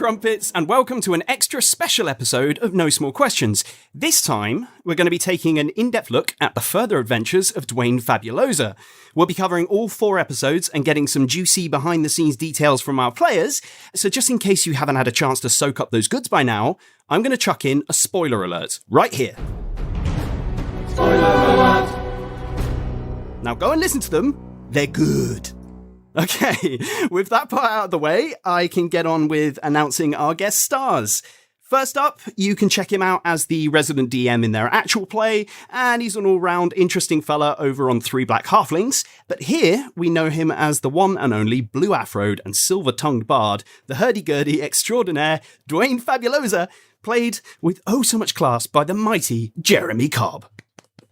Crumpets, and welcome to an extra special episode of No Small Questions. This time, we're going to be taking an in-depth look at the further adventures of Dwayne Fabulosa. We'll be covering all 4 episodes and getting some juicy behind-the-scenes details from our players, so just in case you haven't had a chance to soak up those goods by now, I'm going to chuck in a spoiler alert right here. Spoiler alert! Now go and listen to them, they're good. Okay, with that part out of the way, I can get on with announcing our guest stars. First up, you can check him out as the resident DM in their actual play, and he's an all-round interesting fella over on 3 Black Halflings. But here, we know him as the one and only blue-afroed and silver-tongued bard, the hurdy-gurdy extraordinaire, Dwayne Fabulosa, played with oh so much class by the mighty Jeremy Cobb.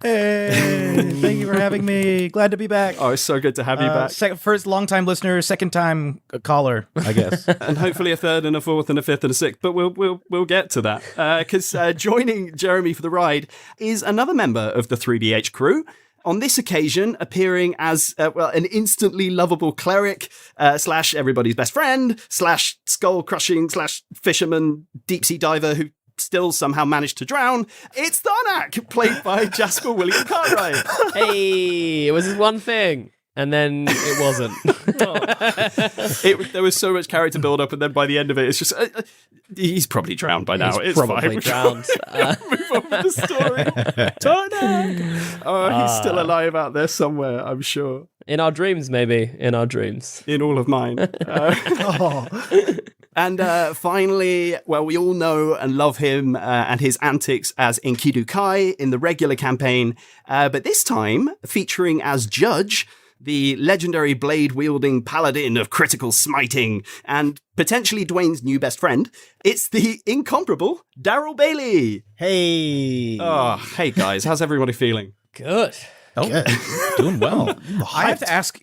Hey, thank you for having me. Glad to be back. Oh, it's so good to have you back. First long-time listener, second-time caller, I guess. And hopefully a third and a fourth and a fifth and a sixth, but we'll get to that. Because joining Jeremy for the ride is another member of the 3BH crew. On this occasion, appearing as an instantly lovable cleric slash everybody's best friend slash skull-crushing slash fisherman deep sea diver who still somehow managed to drown. It's Tarnic, played by Jasper William Cartwright. Hey, it was this one thing, and then it wasn't. There was so much character build up, and then by the end of it, it's just he's probably drowned by now. He's it's probably fine. drowned. Move on with the story. Tarnic. Oh, he's still alive out there somewhere, I'm sure. In our dreams, maybe. In our dreams. In all of mine. And finally, well, we all know and love him and his antics as Enkidu Kai in the regular campaign, but this time featuring as Judge, the legendary blade-wielding paladin of critical smiting, and potentially Dwayne's new best friend. It's the incomparable Daryl Bailey. Hey. Oh, hey guys, how's everybody feeling? Good. Oh, doing well. I have to ask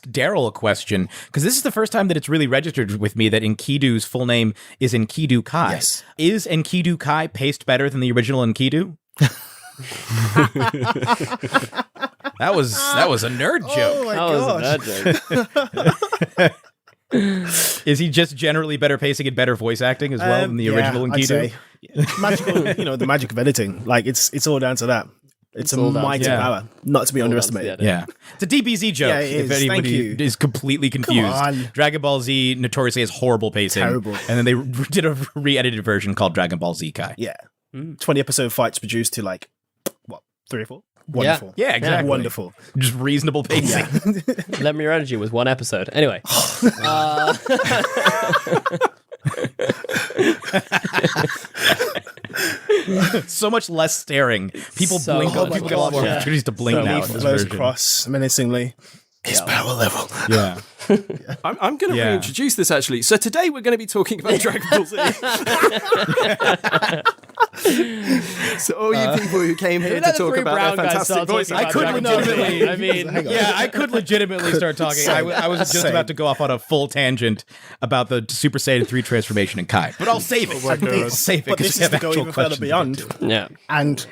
Daryl a question, because this is the first time that it's really registered with me that Enkidu's full name is Enkidu Kai. Yes. Is Enkidu Kai paced better than the original Enkidu? That was a nerd joke. Oh my That was a nerd joke. Is he just generally better pacing and better voice acting as well than the original I'd Enkidu? say. Magical, the magic of editing. Like it's all down to that. It's a mighty power, not to be underestimated. Yeah. It's a DBZ joke. Yeah, it is. If anybody Thank you. is completely confused. Come on. Dragon Ball Z notoriously has horrible pacing. Terrible. And then they did a re-edited version called Dragon Ball Z Kai. Yeah. 20-episode fights reduced to 3 or 4? Wonderful. Yeah, exactly. Wonderful. Just reasonable pacing. Lend Me Your Energy was 1 episode. Anyway. So much less staring. People So blink. much People get a lot more less, yeah. opportunities to blink now. in this Flows version. across menacingly. His power level. Yeah. I'm going to reintroduce this, actually. So today we're going to be talking about Dragon Ball Z. So all you people who came here to talk about their fantastic voice I could legitimately. I mean, I could legitimately start talking. I was just about to go off on a full tangent about the Super Saiyan 3 transformation in Kai, but I'll save it. I'll save it But because this we is have to go actual even further questions. beyond. yeah. And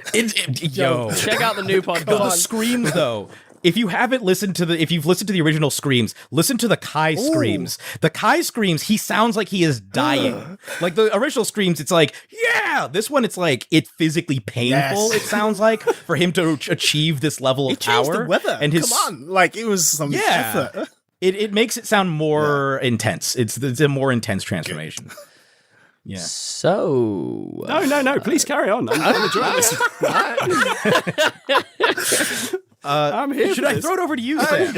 Yo, Check out the new podcast. the screams though. If you've listened to the original screams, listen to the Kai screams. The Kai screams, he sounds like he is dying. Like the original screams, it's like, yeah. This one, it's like it's physically painful. Yes. It sounds like for him to achieve this level of it changed power. the weather. And his, Come on. Like, it was some effort. It makes it sound more intense. It's a more intense transformation. Yeah. So. No. Please carry on. I'm enjoying this. I'm here. Should I throw it over to you, Sam?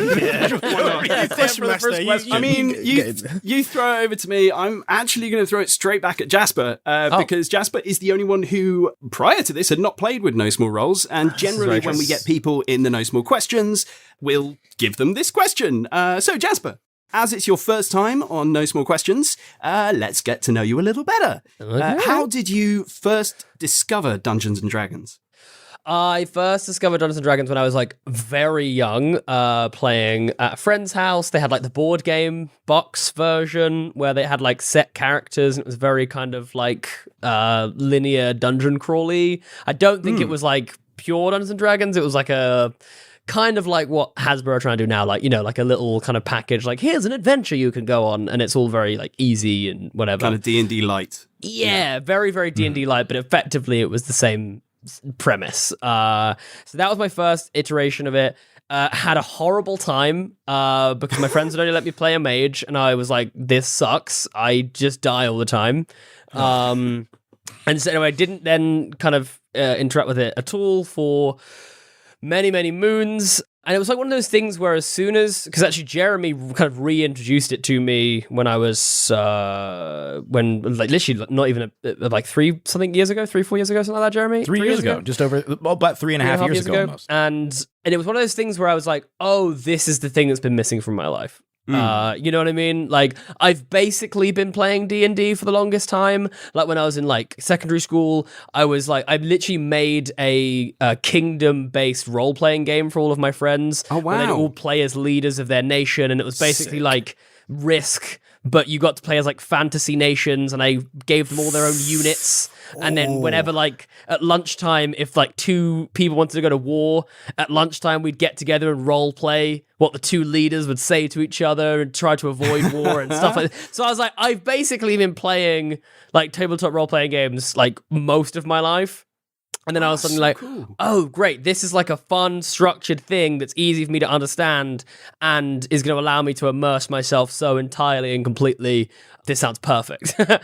Question master, I mean, you throw it over to me. I'm actually going to throw it straight back at Jasper because Jasper is the only one who, prior to this, had not played with No Small Roles. And generally, when we get people in the No Small Questions, we'll give them this question. So, Jasper, as it's your first time on No Small Questions, let's get to know you a little better. Okay. How did you first discover Dungeons and Dragons? I first discovered Dungeons & Dragons when I was like very young, playing at a friend's house. They had like the board game box version where they had like set characters and it was very kind of like linear dungeon crawly. I don't think it was like pure Dungeons & Dragons. It was like a kind of like what Hasbro are trying to do now, like, like a little kind of package, like here's an adventure you can go on, and it's all very like easy and whatever. Kind of D&D light. Yeah, very, very D&D light, but effectively it was the same premise. So that was my first iteration of it. Had a horrible time because my friends had only let me play a mage, and I was like, this sucks. I just die all the time. And so anyway, I didn't then kind of interact with it at all for many, many moons. And it was like one of those things where as soon as... Because actually Jeremy kind of reintroduced it to me when I was... literally not even like 4 years ago, something like that, Jeremy? 3 years ago. Just over... Well, about 3.5 years ago almost. And it was one of those things where I was like, oh, this is the thing that's been missing from my life. You know what I mean? Like, I've basically been playing D&D for the longest time. Like, when I was in, like, secondary school, I literally made a kingdom-based role-playing game for all of my friends. Oh, wow. Where they'd all play as leaders of their nation, and it was basically, like, Risk, but you got to play as, like, fantasy nations, and I gave them all their own units. And then whenever, like, at lunchtime, if, like, 2 people wanted to go to war, at lunchtime we'd get together and role play what the 2 leaders would say to each other and try to avoid war and stuff like that. So I was like, I've basically been playing, like, tabletop role-playing games, like, most of my life. And then I was suddenly like, cool. oh, great, this is like a fun, structured thing that's easy for me to understand and is going to allow me to immerse myself so entirely and completely. This sounds perfect. So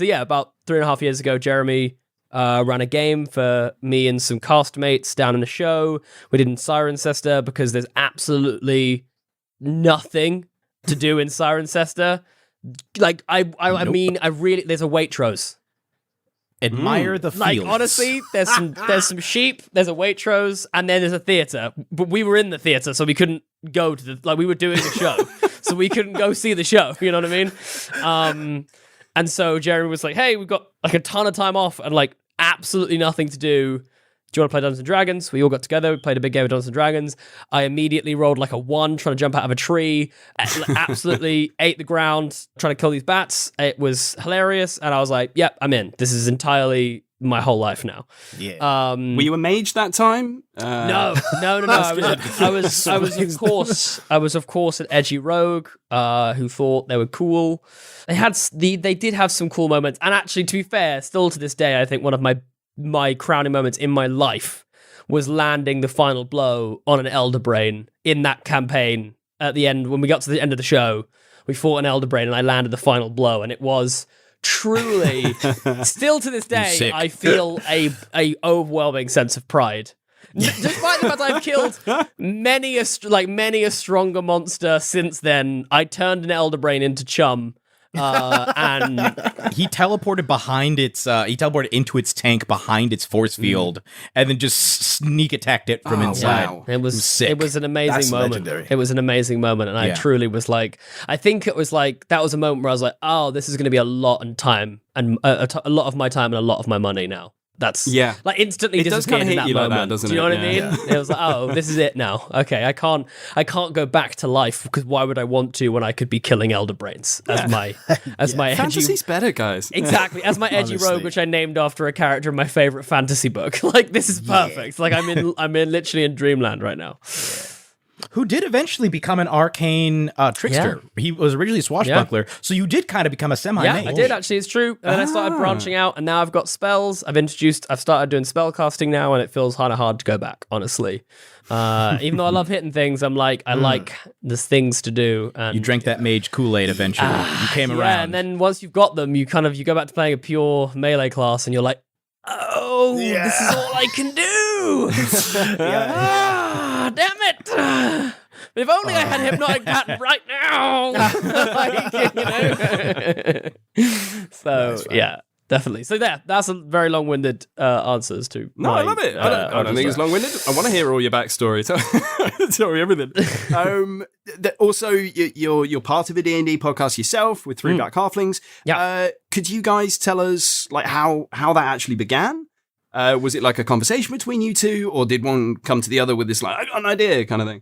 yeah, about 3.5 years ago, Jeremy ran a game for me and some castmates down in a show. We did in Cirencester because there's absolutely nothing to do in Cirencester. Like, I mean, I really, there's a Waitrose. Admire the fields. Like, honestly, there's some sheep, there's a Waitrose, and then there's a theater. But we were in the theater, so we couldn't go to the... Like, we were doing the show, so we couldn't go see the show, you know what I mean? And so Jeremy was like, hey, we've got, like, a ton of time off and, like, absolutely nothing to do. Do you want to play Dungeons & Dragons? We all got together, we played a big game of Dungeons & Dragons. I immediately rolled like a 1 trying to jump out of a tree, absolutely ate the ground trying to kill these bats. It was hilarious, and I was like, yep, I'm in. This is entirely my whole life now. Yeah. Were you a mage that time? No. I was of course an edgy rogue who thought they were cool. They did have some cool moments, and actually, to be fair, still to this day, I think one of my crowning moments in my life was landing the final blow on an Elder Brain in that campaign. At the end, when we got to the end of the show, we fought an Elder Brain and I landed the final blow, and it was truly, still to this day, I feel a overwhelming sense of pride. Despite the fact I've killed many a stronger monster since then, I turned an Elder Brain into chum. And he teleported into its tank behind its force field, and then just sneak attacked it from inside. Wow. It was an amazing That's moment. legendary. It was an amazing moment, and I truly was like, I think it was like that was a moment where I was like, oh, this is going to be a lot of time and a lot of my time and a lot of my money now. That's like instantly disappeared in that moment. Like that, doesn't Do you know it? what I mean? Yeah. It was like, oh, this is it now. Okay, I can't go back to life because why would I want to when I could be killing Elder Brains as my edgy. Fantasy's better, guys. Exactly, as my edgy rogue, which I named after a character in my favorite fantasy book. Like, this is perfect. Like, I'm literally in dreamland right now. Who did eventually become an arcane trickster. Yeah. He was originally a swashbuckler, so you did kind of become a semi-mage. Yeah, I did actually, it's true. And then I started branching out, and now I've got spells. I've started doing spell casting now, and it feels kind of hard to go back, honestly. Even though I love hitting things, I'm like, I like there's things to do. And you drank that mage Kool-Aid eventually. You came around. Yeah, and then once you've got them, you go back to playing a pure melee class, and you're like, oh, this is all I can do. Damn it. If only I had hypnotic pattern right now. So, yeah, definitely. So that's a very long-winded answers to No, I love it. I don't think it's long-winded. I want to hear all your backstory. Tell me everything. Also, you're part of a D&D podcast yourself with 3 Black Halflings. Yeah. Could you guys tell us like how that actually began? Was it like a conversation between you two, or did one come to the other with this like, I got an idea kind of thing?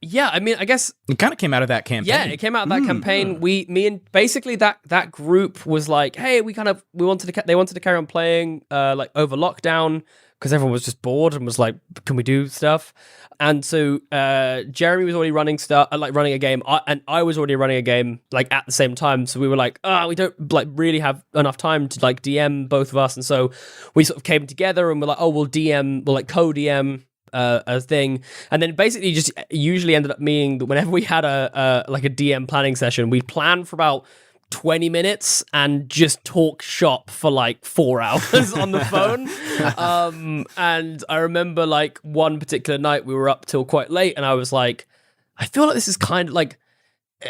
Yeah, I mean, I guess it kind of came out of that campaign. Yeah, it came out of that campaign. Me and basically that group was like, hey, they wanted to carry on playing like over lockdown because everyone was just bored and was like, can we do stuff? And so Jeremy was already running running a game, and I was already running a game like at the same time. So we were like, we don't like really have enough time to like DM both of us, and so we sort of came together and we're like, we'll like co-DM a thing, and then basically just usually ended up meaning that whenever we had a DM planning session, we'd plan for about 20 minutes and just talk shop for like 4 hours on the phone. And I remember like one particular night we were up till quite late, and I was like, I feel like this is kind of like,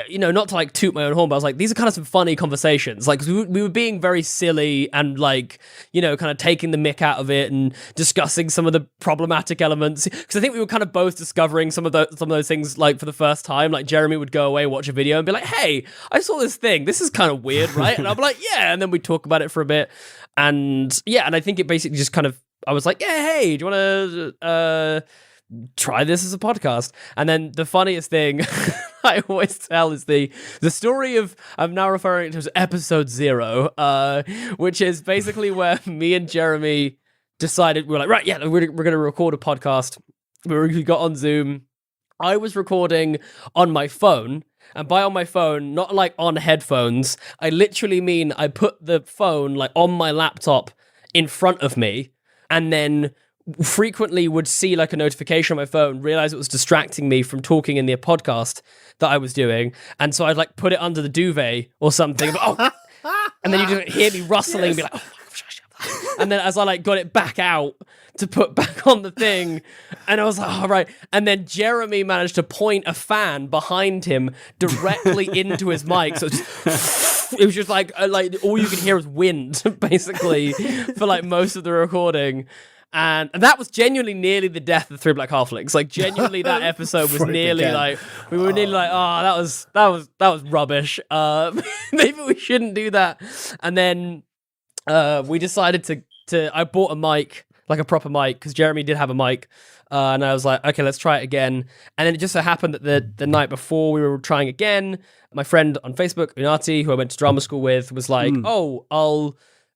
not to like toot my own horn, but I was like, these are kind of some funny conversations. Like, we were being very silly and like, kind of taking the mick out of it and discussing some of the problematic elements. Because I think we were kind of both discovering some of those things like for the first time. Like Jeremy would go away, watch a video, and be like, "Hey, I saw this thing. This is kind of weird, right?" And I'd be like, "Yeah," and then we'd talk about it for a bit, and I think it basically just kind of, I was like, "Yeah, hey, do you want to try this as a podcast?" And then the funniest thing I always tell is the story of, I'm now referring to as episode 0, which is basically where me and Jeremy decided, we were like, right, yeah, we're going to record a podcast. We got on Zoom. I was recording on my phone, and by on my phone, not like on headphones, I literally mean I put the phone like on my laptop in front of me, and then frequently would see like a notification on my phone, realize it was distracting me from talking in the podcast that I was doing, and so I'd like put it under the duvet or something, but, and then you just hear me rustling and be like, and then as I like got it back out to put back on the thing, and I was like, all right, and then Jeremy managed to point a fan behind him directly into his mic, so it was just like all you could hear was wind basically for like most of the recording. And that was genuinely nearly the death of Three Black Halflings. Like, genuinely, that episode was nearly like, we were nearly like, that was rubbish. Maybe we shouldn't do that. And then we decided to I bought a mic, like a proper mic, because Jeremy did have a mic. And I was like, okay, let's try it again. And then it just so happened that the night before we were trying again, my friend on Facebook, Unati, who I went to drama school with, was like,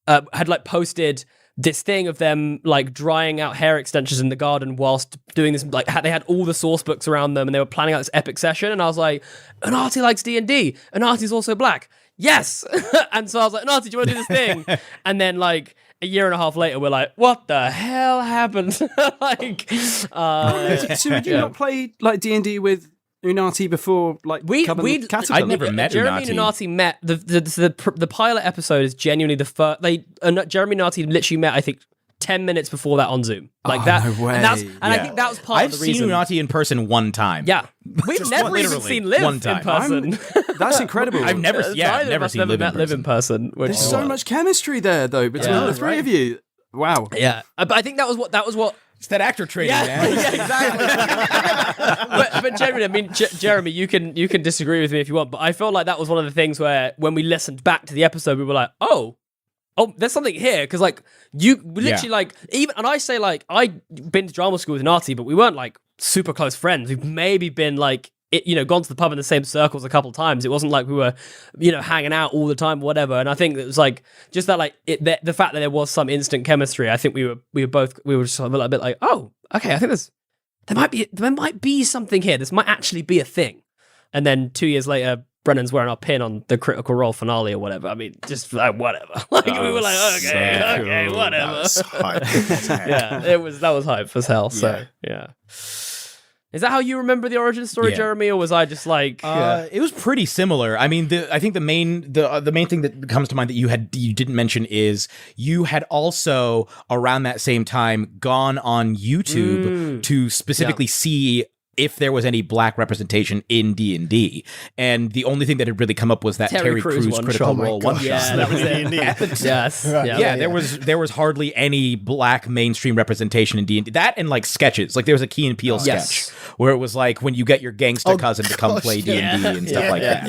had like posted this thing of them like drying out hair extensions in the garden whilst doing this, like they had all the source books around them and they were planning out this epic session, and I was like, Anati likes D&D, Anati's also black, yes. And so I was like, Anati, do you want to do this thing? And then like a year and a half later we're like, what the hell happened? Like so would you not play like D&D with Unati before, like I'd never met Jeremy and Unati met. The pilot episode is genuinely the first. Jeremy and Unati literally met, I think, 10 minutes before that on Zoom. Like that. No way. And I think that was part of the reason. I've seen Unati in person one time. Yeah. We've never even seen Liv in person. That's incredible. I've never seen Liv in person. There's so much chemistry there, though, between the three of you. Wow. Yeah. But I think that was what. It's that actor training, man. Yeah, exactly. but Jeremy, I mean, Jeremy, you can disagree with me if you want, but I felt like that was one of the things where when we listened back to the episode, we were like, oh, there's something here, because like you literally like even, and I say like I'd been to drama school with Nati, but we weren't like super close friends. We've maybe been like, gone to the pub in the same circles a couple of times. It wasn't like we were, hanging out all the time or whatever. And I think it was like, just that, like, the fact that there was some instant chemistry, I think we were just a bit like, oh, okay, I think there might be something here. This might actually be a thing. And then 2 years later, Brennan's wearing our pin on the Critical Role finale or whatever. I mean, just like, whatever. Like, we were like, okay, whatever. That was hype. Yeah, that was hype as hell. So, yeah. Is that how you remember the origin story, Jeremy, or was I just like? It was pretty similar. I mean, I think the main thing that comes to mind that you didn't mention is you had also around that same time gone on YouTube to specifically see if there was any black representation in D&D, and the only thing that had really come up was that Terry Crews Critical Role one shot. Yeah, that was it. Yes. There was hardly any black mainstream representation in D&D. That and like sketches, like there was a Key and Peele sketch where it was like when you get your gangster cousin to come play D&D and stuff like that.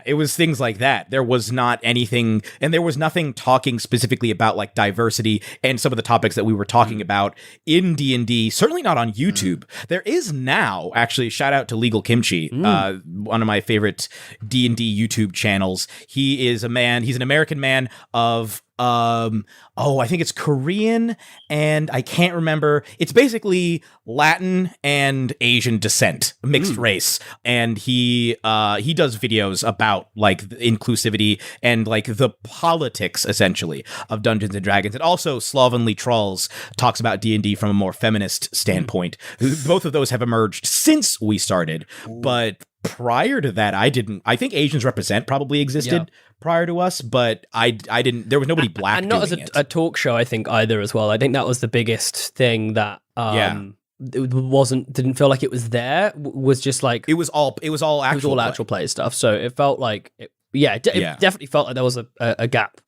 It was things like that. There was not anything, and there was nothing talking specifically about like diversity and some of the topics that we were talking about in D&D. Certainly not on YouTube. There is now, actually, shout out to Legal Kimchi, one of my favorite D&D YouTube channels. He is he's an American man of I think it's Korean, and I can't remember. It's basically Latin and Asian descent, mixed race, and he does videos about like inclusivity and like the politics essentially of Dungeons and Dragons. And also Slovenly Trolls talks about D&D from a more feminist standpoint. Both of those have emerged since we started, but prior to that, I think Asians Represent probably existed prior to us, but I didn't. There was nobody black, and not doing as it. a talk show. I think either as well. I think that was the biggest thing that it didn't feel like it was there. Was just like it was all actual play stuff. So it felt like it definitely felt like there was a gap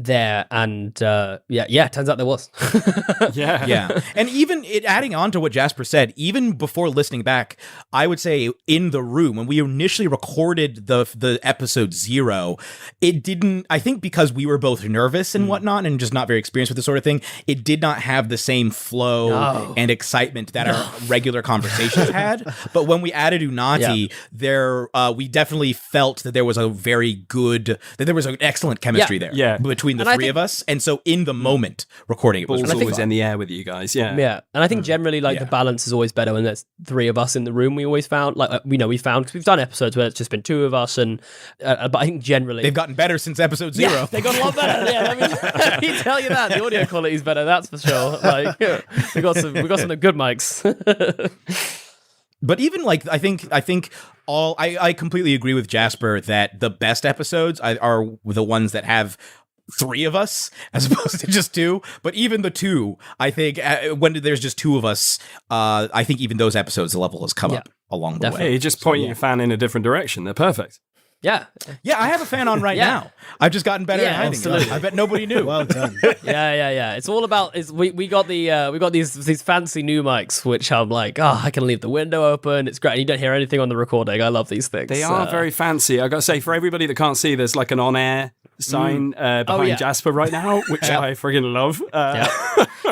there, and turns out there was. Yeah. And even adding on to what Jasper said, even before listening back, I would say in the room when we initially recorded the episode 0, it didn't, I think because we were both nervous and whatnot and just not very experienced with this sort of thing, it did not have the same flow and excitement that our regular conversations had. But when we added Unati, we definitely felt that there was an excellent chemistry there between the three of us, and so in the moment recording it was balls always in the air with you guys. And I think generally the balance is always better when there's 3 of us in the room. We always found we've done episodes where it's just been 2 of us, and but I think generally they've gotten better since episode 0. They got a lot better. Let me tell you that the audio quality is better, that's for sure. Like we got some good mics. But even like I think I completely agree with Jasper that the best episodes are the ones that have 3 of us as opposed to just 2. But even the 2, I think when there's just 2 of us, I think even those episodes, the level has come up along the way. Hey, you're just pointing your fan in a different direction. They're perfect. Yeah, I have a fan on right now. I've just gotten better at hiding it. I bet nobody knew. Well done. Yeah. It's all about we got these fancy new mics, which I'm like, I can leave the window open. It's great. And you don't hear anything on the recording. I love these things. They are very fancy. I got to say, for everybody that can't see, there's like an on-air sign behind Jasper right now, which I friggin' love.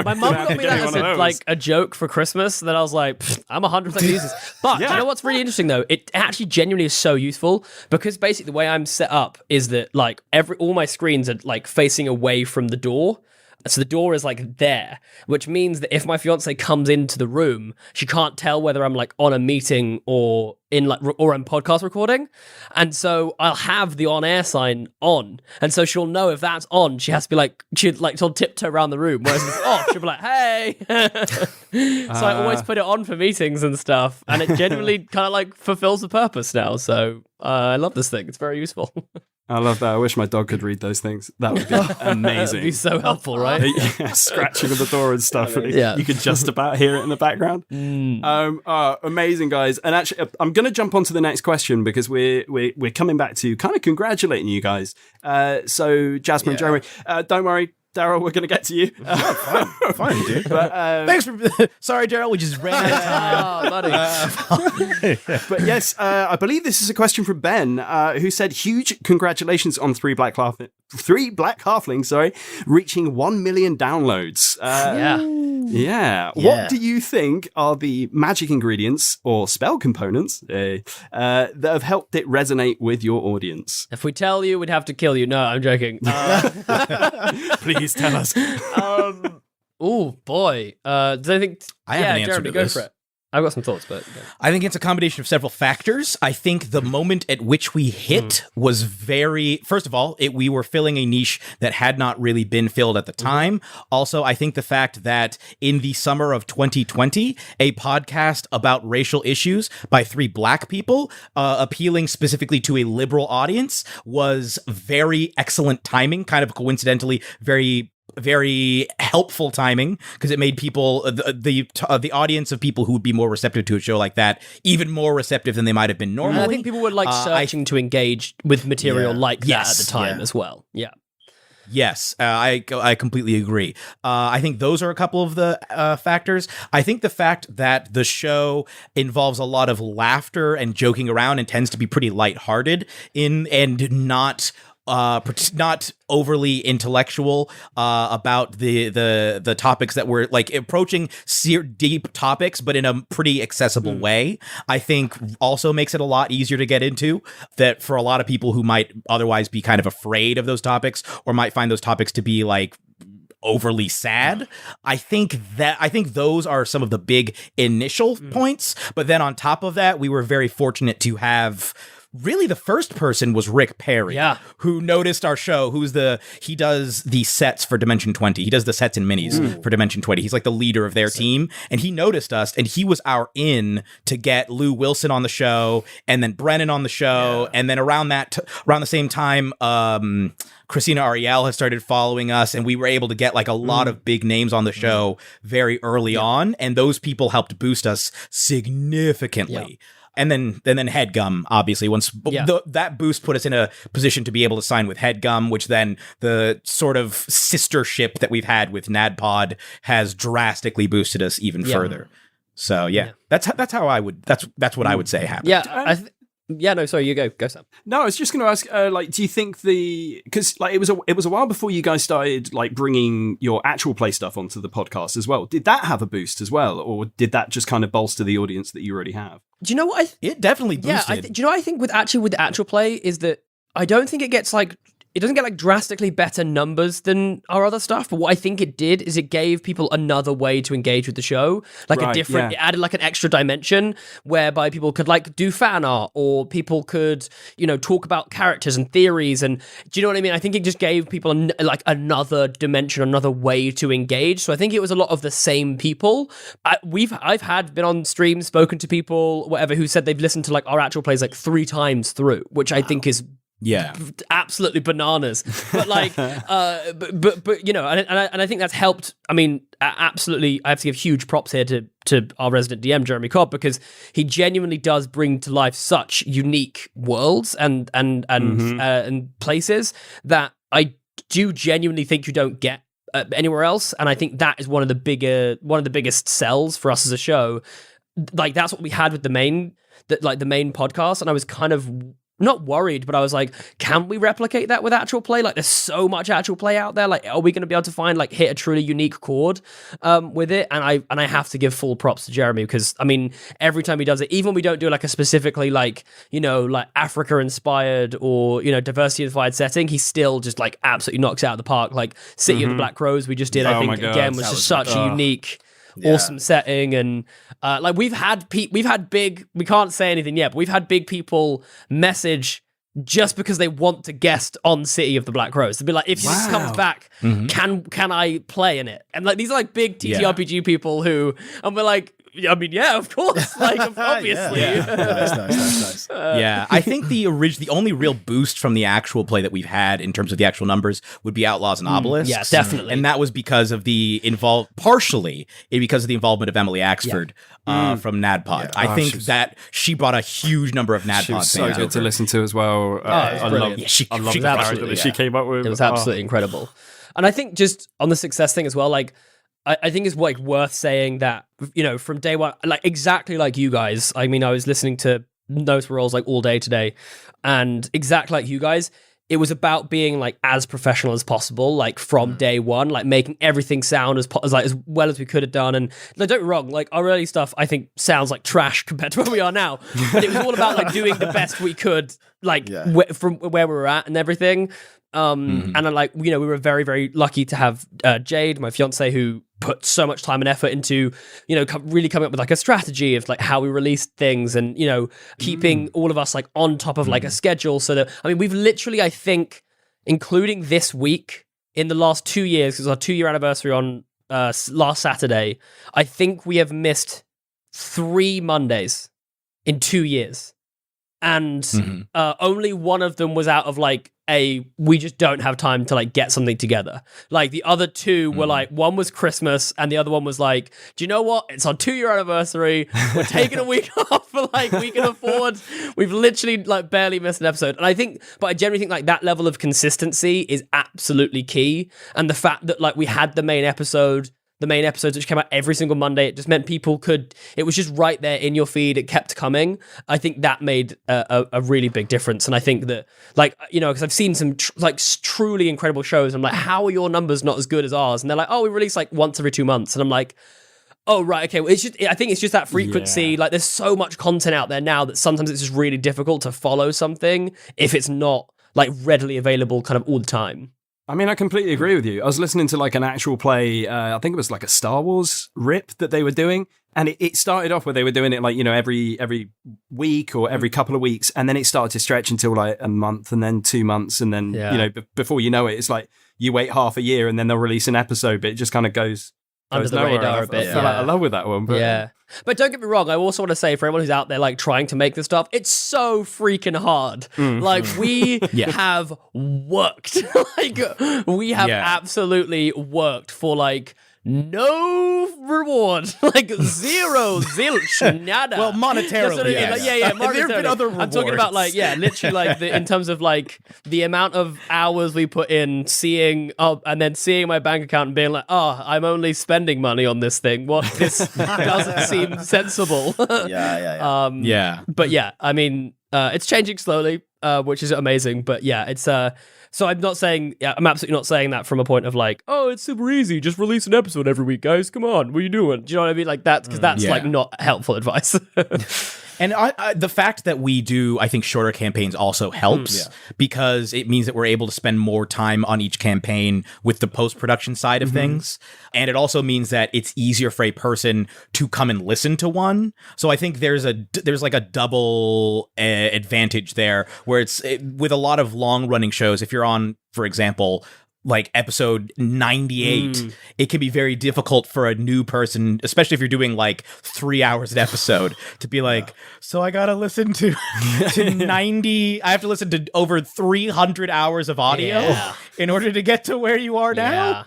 My mum got me that as like a joke for Christmas. That I was like, I'm 100% use this. But you know what's really interesting though? It actually genuinely is so useful because basically the way I'm set up is that like all my screens are like facing away from the door. So the door is like there, which means that if my fiance comes into the room, she can't tell whether I'm like on a meeting or in podcast recording. And so I'll have the on-air sign on. And so she'll know if that's on, she has to be like, she'll tiptoe around the room. Whereas if it's off, she'll be like, hey. So I always put it on for meetings and stuff. And it genuinely kind of like fulfills the purpose now. So I love this thing. It's very useful. I love that. I wish my dog could read those things. That would be amazing. It'd be so helpful, right? Scratching of the door and stuff. And you could just about hear it in the background. Amazing, guys. And actually, I'm going to jump on to the next question because we're coming back to kind of congratulating you guys. So, Jasper and Jeremy, don't worry. Daryl, we're going to get to you. Fine, dude. But, thanks for... Sorry, Daryl, we just ran out of time. But yes, I believe this is a question from Ben, who said, huge congratulations on 3 Black Halflings, reaching 1 million downloads. Yeah. What do you think are the magic ingredients or spell components that have helped it resonate with your audience? If we tell you, we'd have to kill you. No, I'm joking. Please tell us. Oh boy. Do I think? I have an answer Jeremy, to this. Go for it. I've got some thoughts, but I think it's a combination of several factors. I think the moment at which we hit was first of all, we were filling a niche that had not really been filled at the time. Also, I think the fact that in the summer of 2020, a podcast about racial issues by 3 Black people, appealing specifically to a liberal audience, was very excellent timing, kind of coincidentally very helpful timing because it made people the audience of people who would be more receptive to a show like that even more receptive than they might have been normally. I think people were like searching to engage with material like that at the time as well. Yeah. Yes, I completely agree. I think those are a couple of the factors. I think the fact that the show involves a lot of laughter and joking around and tends to be pretty lighthearted and not not overly intellectual about the topics that were like approaching deep topics, but in a pretty accessible way. I think also makes it a lot easier to get into, that for a lot of people who might otherwise be kind of afraid of those topics or might find those topics to be like overly sad. I think those are some of the big initial points. But then on top of that, we were very fortunate to have really the first person was Rick Perry, who noticed our show, he does the sets for Dimension 20. He does the sets and minis for Dimension 20. He's like the leader of their team. And he noticed us, and he was our in to get Lou Wilson on the show, and then Brennan on the show. And then around the same time, Christina Ariel has started following us, and we were able to get like a lot of big names on the show very early on. And those people helped boost us significantly. And then HeadGum, obviously, once that boost put us in a position to be able to sign with HeadGum, which then the sort of sistership that we've had with NADPod has drastically boosted us even further. So that's what I would say happened. No, sorry, you go, Sam. No, I was just going to ask, do you think because like it was a while before you guys started like bringing your actual play stuff onto the podcast as well. Did that have a boost as well, or did that just kind of bolster the audience that you already have? Do you know what it definitely boosted. Do you know what I think with actual play is that I don't think it doesn't get like drastically better numbers than our other stuff, but what I think it did is it gave people another way to engage with the show, like it added like an extra dimension whereby people could like do fan art, or people could, talk about characters and theories, and do you know what I mean? I think it just gave people another dimension, another way to engage. So I think it was a lot of the same people. I've been on stream, spoken to people, whatever, who said they've listened to like our actual plays like 3 times through, which I think is absolutely bananas. But like but and I think that's helped. I mean, absolutely, I have to give huge props here to our resident DM Jeremy Cobb, because he genuinely does bring to life such unique worlds and places that I do genuinely think you don't get anywhere else. And I think that is one of the biggest sells for us as a show. Like that's what we had with the main podcast, and I was kind of not worried, but I was like, can we replicate that with actual play? Like, there's so much actual play out there. Like, are we going to be able to find hit a truly unique chord with it? And I have to give full props to Jeremy, because I mean, every time he does it, even when we don't do a specifically Africa inspired or diversity inspired setting, he still just absolutely knocks it out of the park. Like City of the Black Crows we just did, I think again was just such a unique. Awesome setting, and we've had big, we can't say anything yet, but we've had big people message just because they want to guest on City of the Black Rose, to be like, if this comes back, can I play in it? And these are big TTRPG people who, and we're like, I mean, yeah, of course, obviously. Nice. I think the only real boost from the actual play that we've had in terms of the actual numbers would be Outlaws and Obelisks. Yes, definitely. And that was because of partially because of the involvement of Emily Axford from NADPod. I think that she brought a huge number of NADPod fans. She was so good to listen to as well. I love the character that she came up with. It was absolutely incredible. And I think just on the success thing as well, I think it's worth saying that, from day one, exactly like you guys. I mean, I was listening to Notes Rolls all day today, and exactly like you guys, it was about being as professional as possible, from day one, making everything sound as well as we could have done. And don't get me wrong, our early stuff I think sounds like trash compared to where we are now, but it was all about doing the best we could, from where we were at and everything. And we were very, very lucky to have Jade, my fiance, who put so much time and effort into, really coming up with a strategy of how we released things, and keeping all of us on top of a schedule, so that, I mean, we've literally, I think, including this week, in the last 2 years, because our 2-year anniversary on last Saturday, I think we have missed 3 Mondays in 2 years, and only one of them was out of we just don't have time to get something together. The other 2 were one was Christmas, and the other one was do you know what? It's our 2-year anniversary. We're taking a week off for we can afford. We've literally barely missed an episode. And I generally think that level of consistency is absolutely key. And the fact that we had the main episode the main episodes which came out every single Monday. It just meant people could, it was just right there in your feed. It kept coming. I think that made a really big difference. And I think that, like, you know, because I've seen some truly incredible shows. I'm like, how are your numbers not as good as ours? And they're like, oh, we release like once every 2 months. And I'm like, oh, right, okay. Well, it's just, I think it's just that frequency. Yeah. Like, there's so much content out there now that sometimes it's just really difficult to follow something if it's not like readily available kind of all the time. I mean, I completely agree with you. I was listening to like an actual play, I think it was like a Star Wars rip that they were doing. And it started off where they were doing it like, you know, every week or every couple of weeks. And then it started to stretch until like a month and then 2 months. And then, you know, before you know it, it's like you wait half a year and then they'll release an episode, but it just kind of goes under the radar a bit. I feel like I love with that one. But, yeah. But don't get me wrong, I also want to say for everyone who's out there like trying to make this stuff, it's so freaking hard. Like we have worked. Like we have absolutely worked for like no reward, like zero, zilch, nada. Well, monetarily, yes. Monetarily. There have been other rewards. I'm talking about like, literally like in terms of like the amount of hours we put in seeing, and then seeing my bank account and being like, oh, I'm only spending money on this thing. What, this doesn't seem sensible. But yeah, I mean, it's changing slowly, which is amazing. But yeah, it's so I'm not saying, I'm absolutely not saying that from a point of like, oh, it's super easy, just release an episode every week, guys. Come on, what are you doing? Do you know what I mean? Like that, because that's like not helpful advice. And the fact that we do, I think, shorter campaigns also helps because it means that we're able to spend more time on each campaign with the post-production side of things. And it also means that it's easier for a person to come and listen to one. So I think there's like a double advantage there where it's with a lot of long-running shows, if you're on, for example, like episode 98, it can be very difficult for a new person, especially if you're doing like 3 hours an episode, to be like, so I gotta listen to 90, I have to listen to over 300 hours of audio in order to get to where you are now.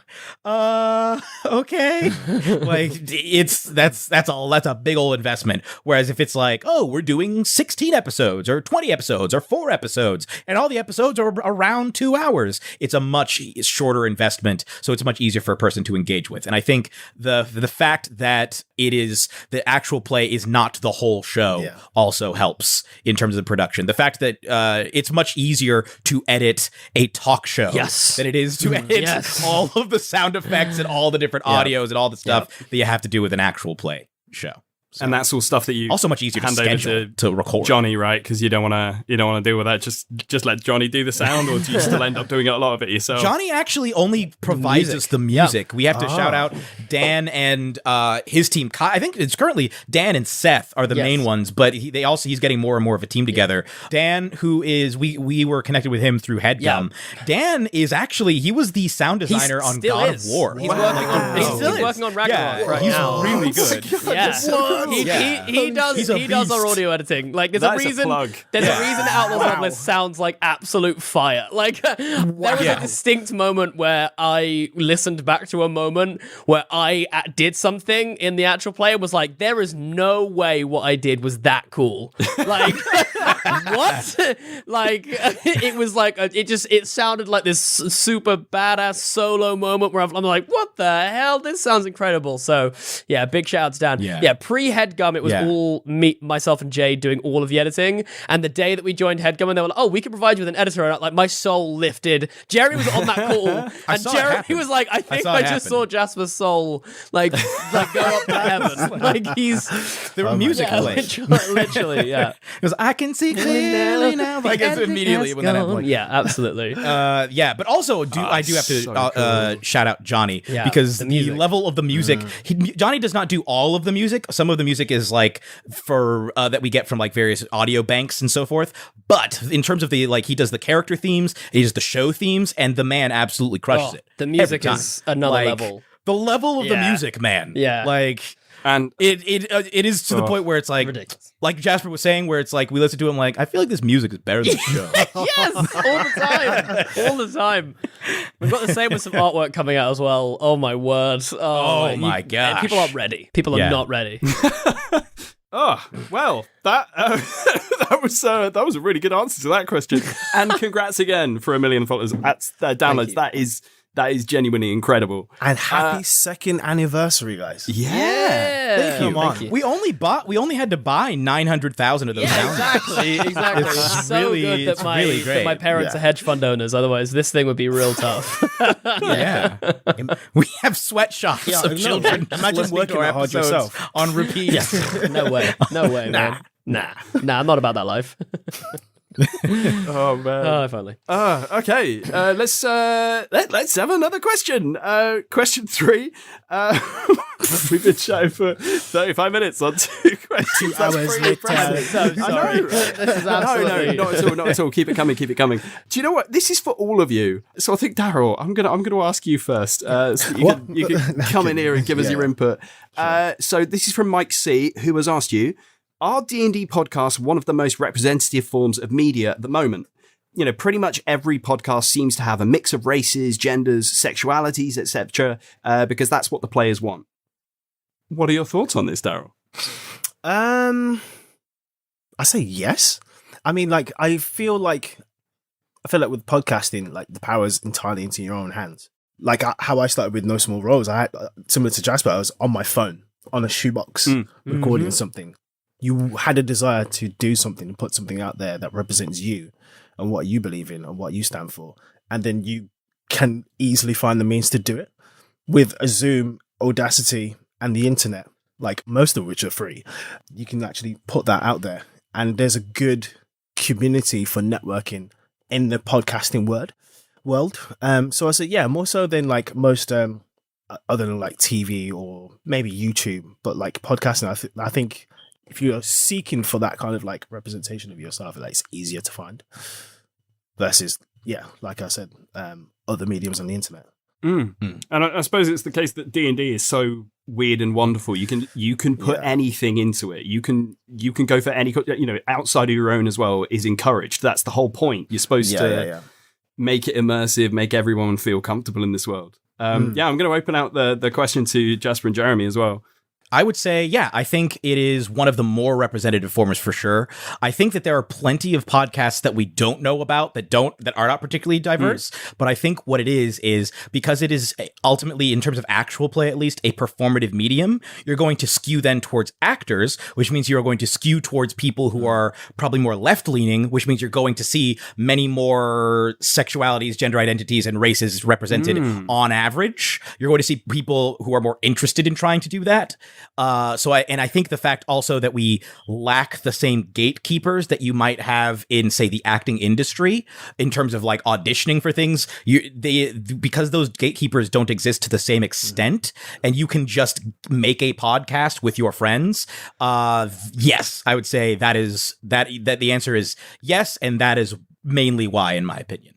Okay. Like that's a big old investment. Whereas if it's like, oh, we're doing 16 episodes or 20 episodes or 4 episodes and all the episodes are around 2 hours, it's a much shorter investment, so it's much easier for a person to engage with. And I think the fact that it is the actual play is not the whole show also helps in terms of the production. The fact that it's much easier to edit a talk show than it is to edit all of the sound effects and all the different audios and all the stuff that you have to do with an actual play show. So. And that's all stuff that you also much easier hand to schedule to record. Johnny, right? Because you don't want to deal with that. Just let Johnny do the sound, or do you still end up doing a lot of it yourself? Johnny actually only provides us the music. We have to shout out Dan and his team. I think it's currently Dan and Seth are the main ones, but he's getting more and more of a team together. Dan, who is we were connected with him through HeadGum. Dan is actually he was the sound designer on God of War. He's working on Ragnarok right now. He's really good. He does our audio editing. Like there's a reason Outlaws Novelist sounds like absolute fire. Like there was a distinct moment where I listened back to a moment where I did something in the actual play and was like, there is no way what I did was that cool. Like what? Like it was like it sounded like this super badass solo moment where I'm like, what the hell? This sounds incredible. So yeah, big shout out to Dan. Yeah, pre-HeadGum, it was all myself and Jay doing all of the editing. And the day that we joined HeadGum, and they were like, oh, we can provide you with an editor. And like my soul lifted. Jerry was on that call, and Jerry was like, I think I just saw Jasper's soul like go up to heaven. Like there were music playing. Literally, because I can see clearly now. Like it's immediately when that happened. Yeah, absolutely. But also I do have to shout out Johnny because the level of the music. Johnny does not do all of the music. Some of the music is like for that we get from like various audio banks and so forth. But in terms of the like, he does the character themes, he does the show themes, and the man absolutely crushes it. The music is another level. The level of the music, man. Yeah, like. And it is to the point where it's like ridiculous. Like Jasper was saying, where it's like we listen to him like I feel like this music is better than the show. Yes, all the time. We've got the same with some artwork coming out as well. Oh my word! Oh my gosh! People aren't ready. People are not ready. Oh well, that that was a really good answer to that question. And congrats again for 1 million followers at downloads. That is That is genuinely incredible. And happy second anniversary, guys. Yeah. Come on. Thank you. We only had to buy 900,000 of those. Yeah, exactly. It's so really- good it's that my really great. that my parents are hedge fund owners. Otherwise, this thing would be real tough. Yeah. We have sweatshops Yeah, of no, children. imagine listening working to our that hard episodes yourself. on repeat. No way, man. Nah, I'm not about that life. Oh man. Oh, finally. Okay. Let's have another question. Question 3. We've been chatting for 35 minutes on 2 questions. 2 hours later. I'm sorry. I know. This is absolutely No, not at all. Keep it coming. Do you know what? This is for all of you. So I think, Daryl, I'm gonna ask you first. So you can come in here and give us your input. So this is from Mike C, who has asked you, are D&D podcasts one of the most representative forms of media at the moment? You know, pretty much every podcast seems to have a mix of races, genders, sexualities, etc., because that's what the players want. What are your thoughts on this, Daryl? I say yes. I mean, like, I feel like with podcasting, like, the power is entirely into your own hands. Like, how I started with No Small Roles, I had, similar to Jasper, I was on my phone, on a shoebox, recording something. You had a desire to do something and put something out there that represents you and what you believe in and what you stand for. And then you can easily find the means to do it with a Zoom, Audacity, and the internet, like most of which are free. You can actually put that out there. And there's a good community for networking in the podcasting world. So I said, yeah, more so than like most, other than like TV or maybe YouTube, but like podcasting, I think if you're seeking for that kind of like representation of yourself, like, it's easier to find versus, yeah, like I said, other mediums on the internet. And I suppose it's the case that D&D is so weird and wonderful. You can put anything into it. You can go for any, outside of your own as well is encouraged. That's the whole point. You're supposed to make it immersive, make everyone feel comfortable in this world. I'm going to open out the question to Jasper and Jeremy as well. I would say, yeah, I think it is one of the more representative forms for sure. I think that there are plenty of podcasts that we don't know about that are not particularly diverse. But I think what it is because it is ultimately, in terms of actual play, at least, a performative medium, you're going to skew then towards actors, which means you're going to skew towards people who are probably more left-leaning, which means you're going to see many more sexualities, gender identities, and races represented on average. You're going to see people who are more interested in trying to do that. I think the fact also that we lack the same gatekeepers that you might have in, say, the acting industry in terms of like auditioning for things, because those gatekeepers don't exist to the same extent, and you can just make a podcast with your friends. Yes, I would say that the answer is yes, and that is mainly why, in my opinion.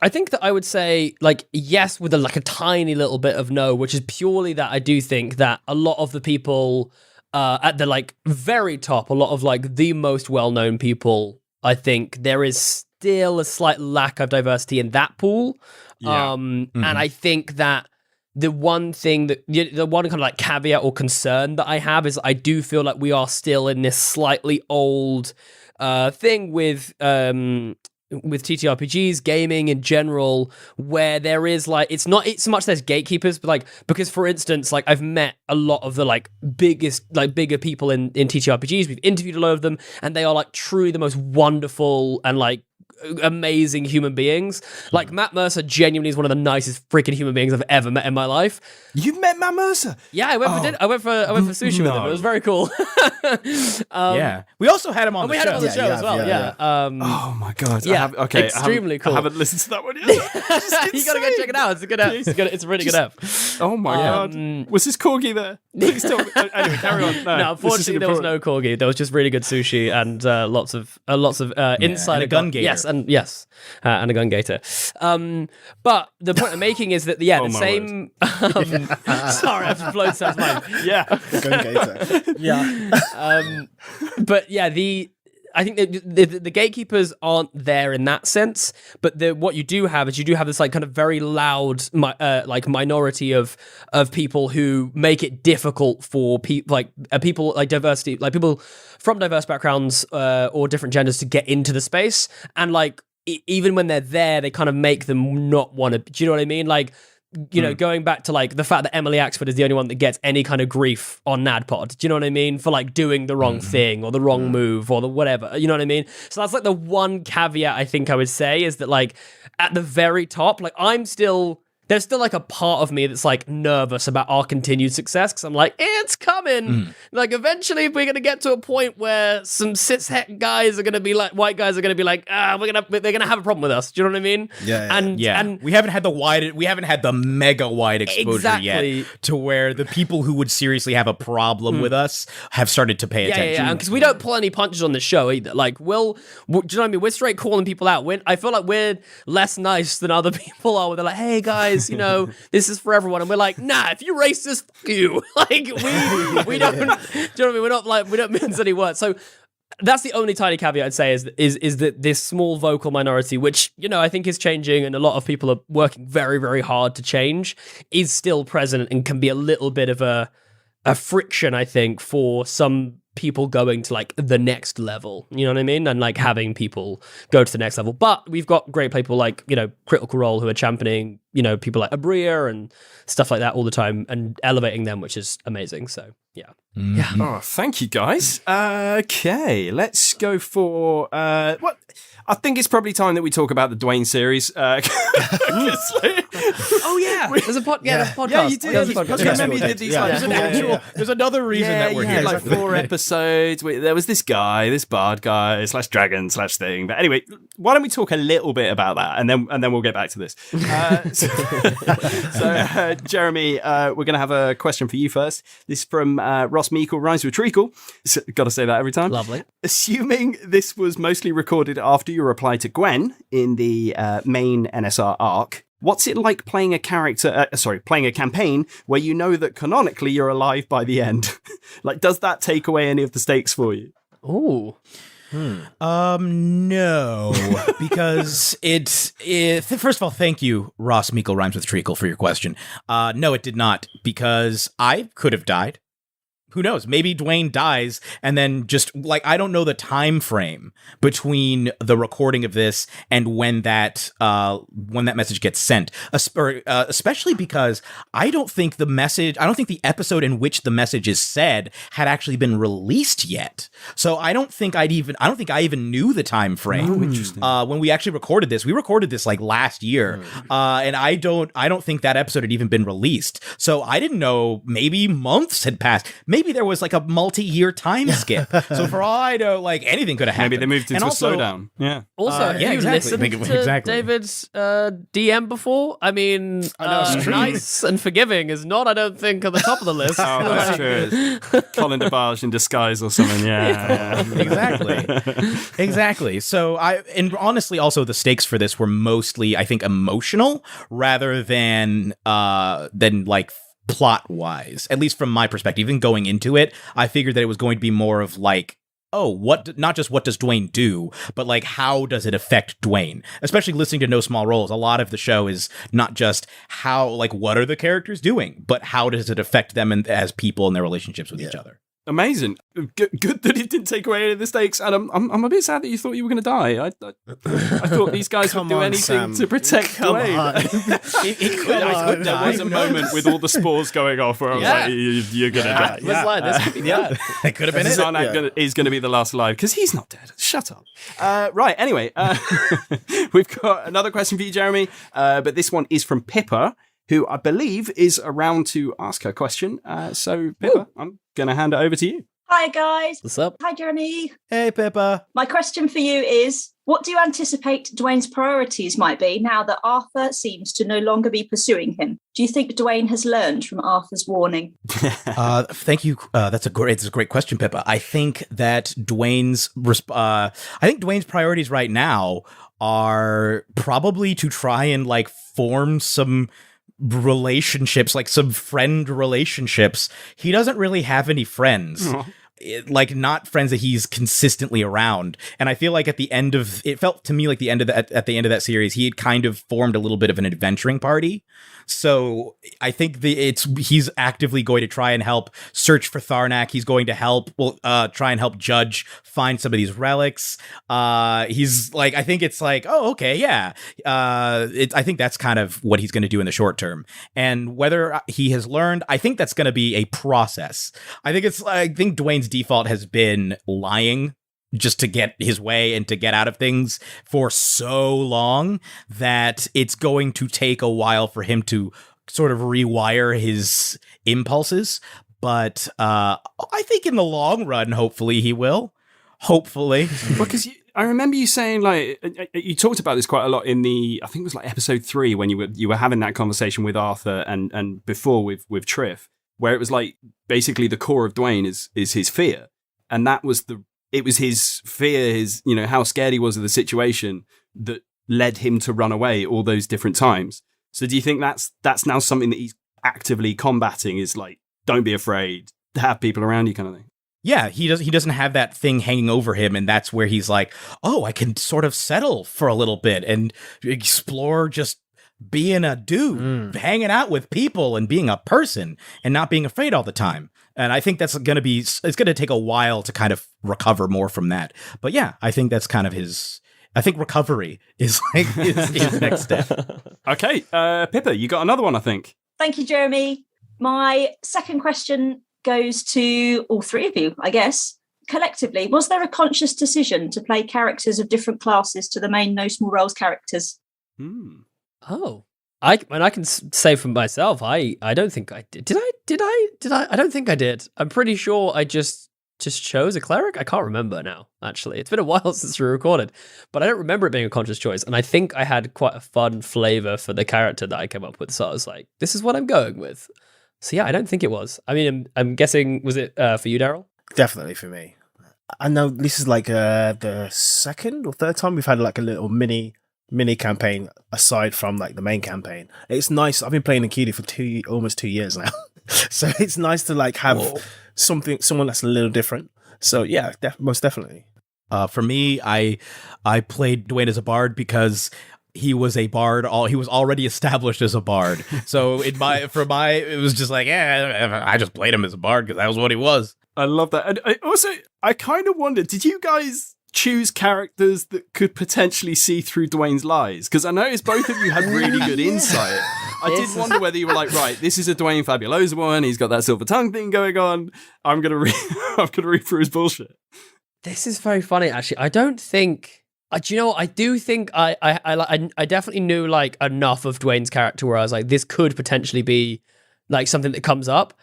I think that I would say, like, yes, with a tiny little bit of no, which is purely that I do think that a lot of the people at the, like, very top, a lot of, like, the most well-known people, I think there is still a slight lack of diversity in that pool. And I think that the one thing the one kind of, like, caveat or concern that I have is I do feel like we are still in this slightly old thing with TTRPGs, gaming in general, where there is, like, it's not so much there's gatekeepers, but, like, because, for instance, like, I've met a lot of the, like, bigger people in TTRPGs. We've interviewed a lot of them, and they are, like, truly the most wonderful and, like, amazing human beings. Like, Matt Mercer genuinely is one of the nicest freaking human beings I've ever met in my life. You've met Matt Mercer? Yeah, I went for dinner. I went for sushi with him. It was very cool. Yeah, we also had him on. We had him on the show as well. Yeah. Oh my god. Yeah. Extremely cool. I haven't listened to that one yet. You gotta go check it out. It's a good app. It's a really good app. Oh my god. Was his corgi there? Please tell me. Anyway, carry on. No, unfortunately, there was no corgi. There was just really good sushi and lots of inside and a gun gator. Yes, and a gun gator. But the point I'm making is that the same. Sorry, I've just blown someone's mind. Yeah, Gun gator. Yeah. But yeah, I think the gatekeepers aren't there in that sense, but what you do have is this, like, kind of very loud like minority of people who make it difficult for people like diversity, like people from diverse backgrounds or different genders to get into the space. And, like, even when they're there, they kind of make them not want to. Do you know what I mean? Like, you know, going back to like the fact that Emily Axford is the only one that gets any kind of grief on NADPOD. Do you know what I mean? For like doing the wrong thing or the wrong move or the whatever. You know what I mean? So that's like the one caveat I think I would say is that like at the very top, like there's still like a part of me that's like nervous about our continued success because I'm like, it's coming. Like eventually we're gonna get to a point where some cis-het guys are gonna be like, white guys are gonna be like, they're gonna have a problem with us. Do you know what I mean? And we haven't had the mega wide exposure yet to where the people who would seriously have a problem with us have started to pay attention. Yeah, because we don't pull any punches on the show either. Like, do you know what I mean? We're straight calling people out. I feel like we're less nice than other people are. Where they're like, hey guys, you know, this is for everyone, and we're like, nah, if you're racist, fuck you. Like, we don't. Do you know what I mean? We're not like, we don't mince any words. So that's the only tiny caveat I'd say is that this small vocal minority, which, you know, I think is changing, and a lot of people are working very, very hard to change, is still present and can be a little bit of a friction, I think, for some people going to like the next level, you know what I mean? And like having people go to the next level. But we've got great people like, you know, Critical Role who are championing, you know, people like Abria and stuff like that all the time and elevating them, which is amazing. So yeah. Yeah. Oh, thank you guys. Okay, let's go for what I think it's probably time that we talk about the Dwayne series. Oh yeah, there's a podcast. Yeah, you did. There's a podcast. I remember you did these. There's another reason that we're here. Like 4 episodes. There was this bard guy / dragon / thing. But anyway, why don't we talk a little bit about that, and then we'll get back to this. So Jeremy, we're going to have a question for you first. This is from Ross Meikle, Rhymes with Treacle. Got to say that every time. Lovely. Assuming this was mostly recorded after your reply to Gwen in the main NSR arc, what's it like playing a campaign where you know that canonically you're alive by the end? Like, does that take away any of the stakes for you? Ooh. No, because first of all, thank you, Ross Meikle, Rhymes with Treacle, for your question. No, it did not, because I could have died. Who knows? Maybe Dwayne dies, and then just like, I don't know the time frame between the recording of this and when that message gets sent. Especially because I don't think the episode in which the message is said had actually been released yet. So I don't think I even knew the time frame. Interesting. When we actually recorded this. We recorded this like last year, and I don't think that episode had even been released. So I didn't know. Maybe months had passed. Maybe there was like a multi-year time skip. So for all I know, like anything could have happened. Maybe they moved into a slowdown. Yeah. Also, have you listened to David's DM before? I mean, nice and forgiving is not, I don't think, at the top of the list. Oh, that's true. Colin DeBarge in disguise or something. Yeah. Exactly. So and honestly, also the stakes for this were mostly, I think, emotional rather than like plot wise, at least from my perspective. Even going into it, I figured that it was going to be more of like, not just what does Dwayne do, but like, how does it affect Dwayne? Especially listening to No Small Roles, a lot of the show is not just how, like, what are the characters doing, but how does it affect them as people and their relationships with each other. Amazing. Good that it didn't take away any of the stakes, and I'm a bit sad that you thought you were going to die. I thought these guys would do anything to protect Dwayne. It could die. There was a moment with all the spores going off where I was like, you're going to die. This could be that. It could have been it. Is going to be the last alive, because he's not dead. Shut up. Right, anyway, we've got another question for you, Jeremy, but this one is from Pippa, who I believe is around to ask her question. So, Pippa, I'm going to hand it over to you. Hi, guys. What's up? Hi, Jeremy. Hey, Pippa. My question for you is, what do you anticipate Dwayne's priorities might be now that Arthur seems to no longer be pursuing him? Do you think Dwayne has learned from Arthur's warning? Thank you. That's a great question, Pippa. I think that Dwayne's priorities right now are probably to try and like form some relationships, like some friend relationships. He doesn't really have any friends. like not friends that he's consistently around. And I feel like at the end of it felt to me like at the end of that series, he had kind of formed a little bit of an adventuring party. So I think he's actively going to try and help search for Tarnic. He's going to try and help Judge find some of these relics. He's like, I think it's like, oh, okay, yeah. I think that's kind of what he's going to do in the short term. And whether he has learned, I think that's going to be a process. I think Dwayne's default has been lying just to get his way and to get out of things for so long that it's going to take a while for him to sort of rewire his impulses. But I think in the long run, hopefully he will. Hopefully. Because I remember you saying, like, you talked about this quite a lot in I think it was like episode 3 when you were having that conversation with Arthur and before with Triff, where it was like basically the core of Dwayne is his fear. And it was his fear, his, how scared he was of the situation that led him to run away all those different times. So do you think that's now something that he's actively combating, is like, don't be afraid, have people around you kind of thing? Yeah, he doesn't have that thing hanging over him, and that's where he's like, oh, I can sort of settle for a little bit and explore just being a dude, hanging out with people and being a person and not being afraid all the time. And I think it's going to take a while to kind of recover more from that. But yeah, I think that's kind of I think recovery is like his next step. Okay, Pippa, you got another one, I think. Thank you, Jeremy. My second question goes to all three of you, I guess. Collectively, was there a conscious decision to play characters of different classes to the main No Small Roles characters? Oh, I can say for myself, I don't think I did. Did I? I don't think I did. I'm pretty sure I just chose a cleric. I can't remember now, actually. It's been a while since we recorded, but I don't remember it being a conscious choice. And I think I had quite a fun flavor for the character that I came up with. So I was like, this is what I'm going with. So yeah, I don't think it was. I mean, I'm guessing, was it for you, Daryl? Definitely for me. I know this is like the second or third time we've had like a little mini campaign aside from like the main campaign. It's nice. I've been playing Enkidu for almost 2 years now. So it's nice to like have someone that's a little different. So yeah, most definitely. For me, I played Dwayne as a bard because he was a bard. He was already established as a bard. So it was just like, yeah, I just played him as a bard because that was what he was. I love that. And I kind of wondered, did you guys choose characters that could potentially see through Dwayne's lies? Because I noticed both of you had really good insight. I did wonder whether you were like, right, this is a Dwayne Fabulosa one. He's got that silver tongue thing going on. I'm gonna read through his bullshit. This is very funny, actually. I don't think. Do you know what? I do think I definitely knew like enough of Dwayne's character where I was like, this could potentially be like something that comes up.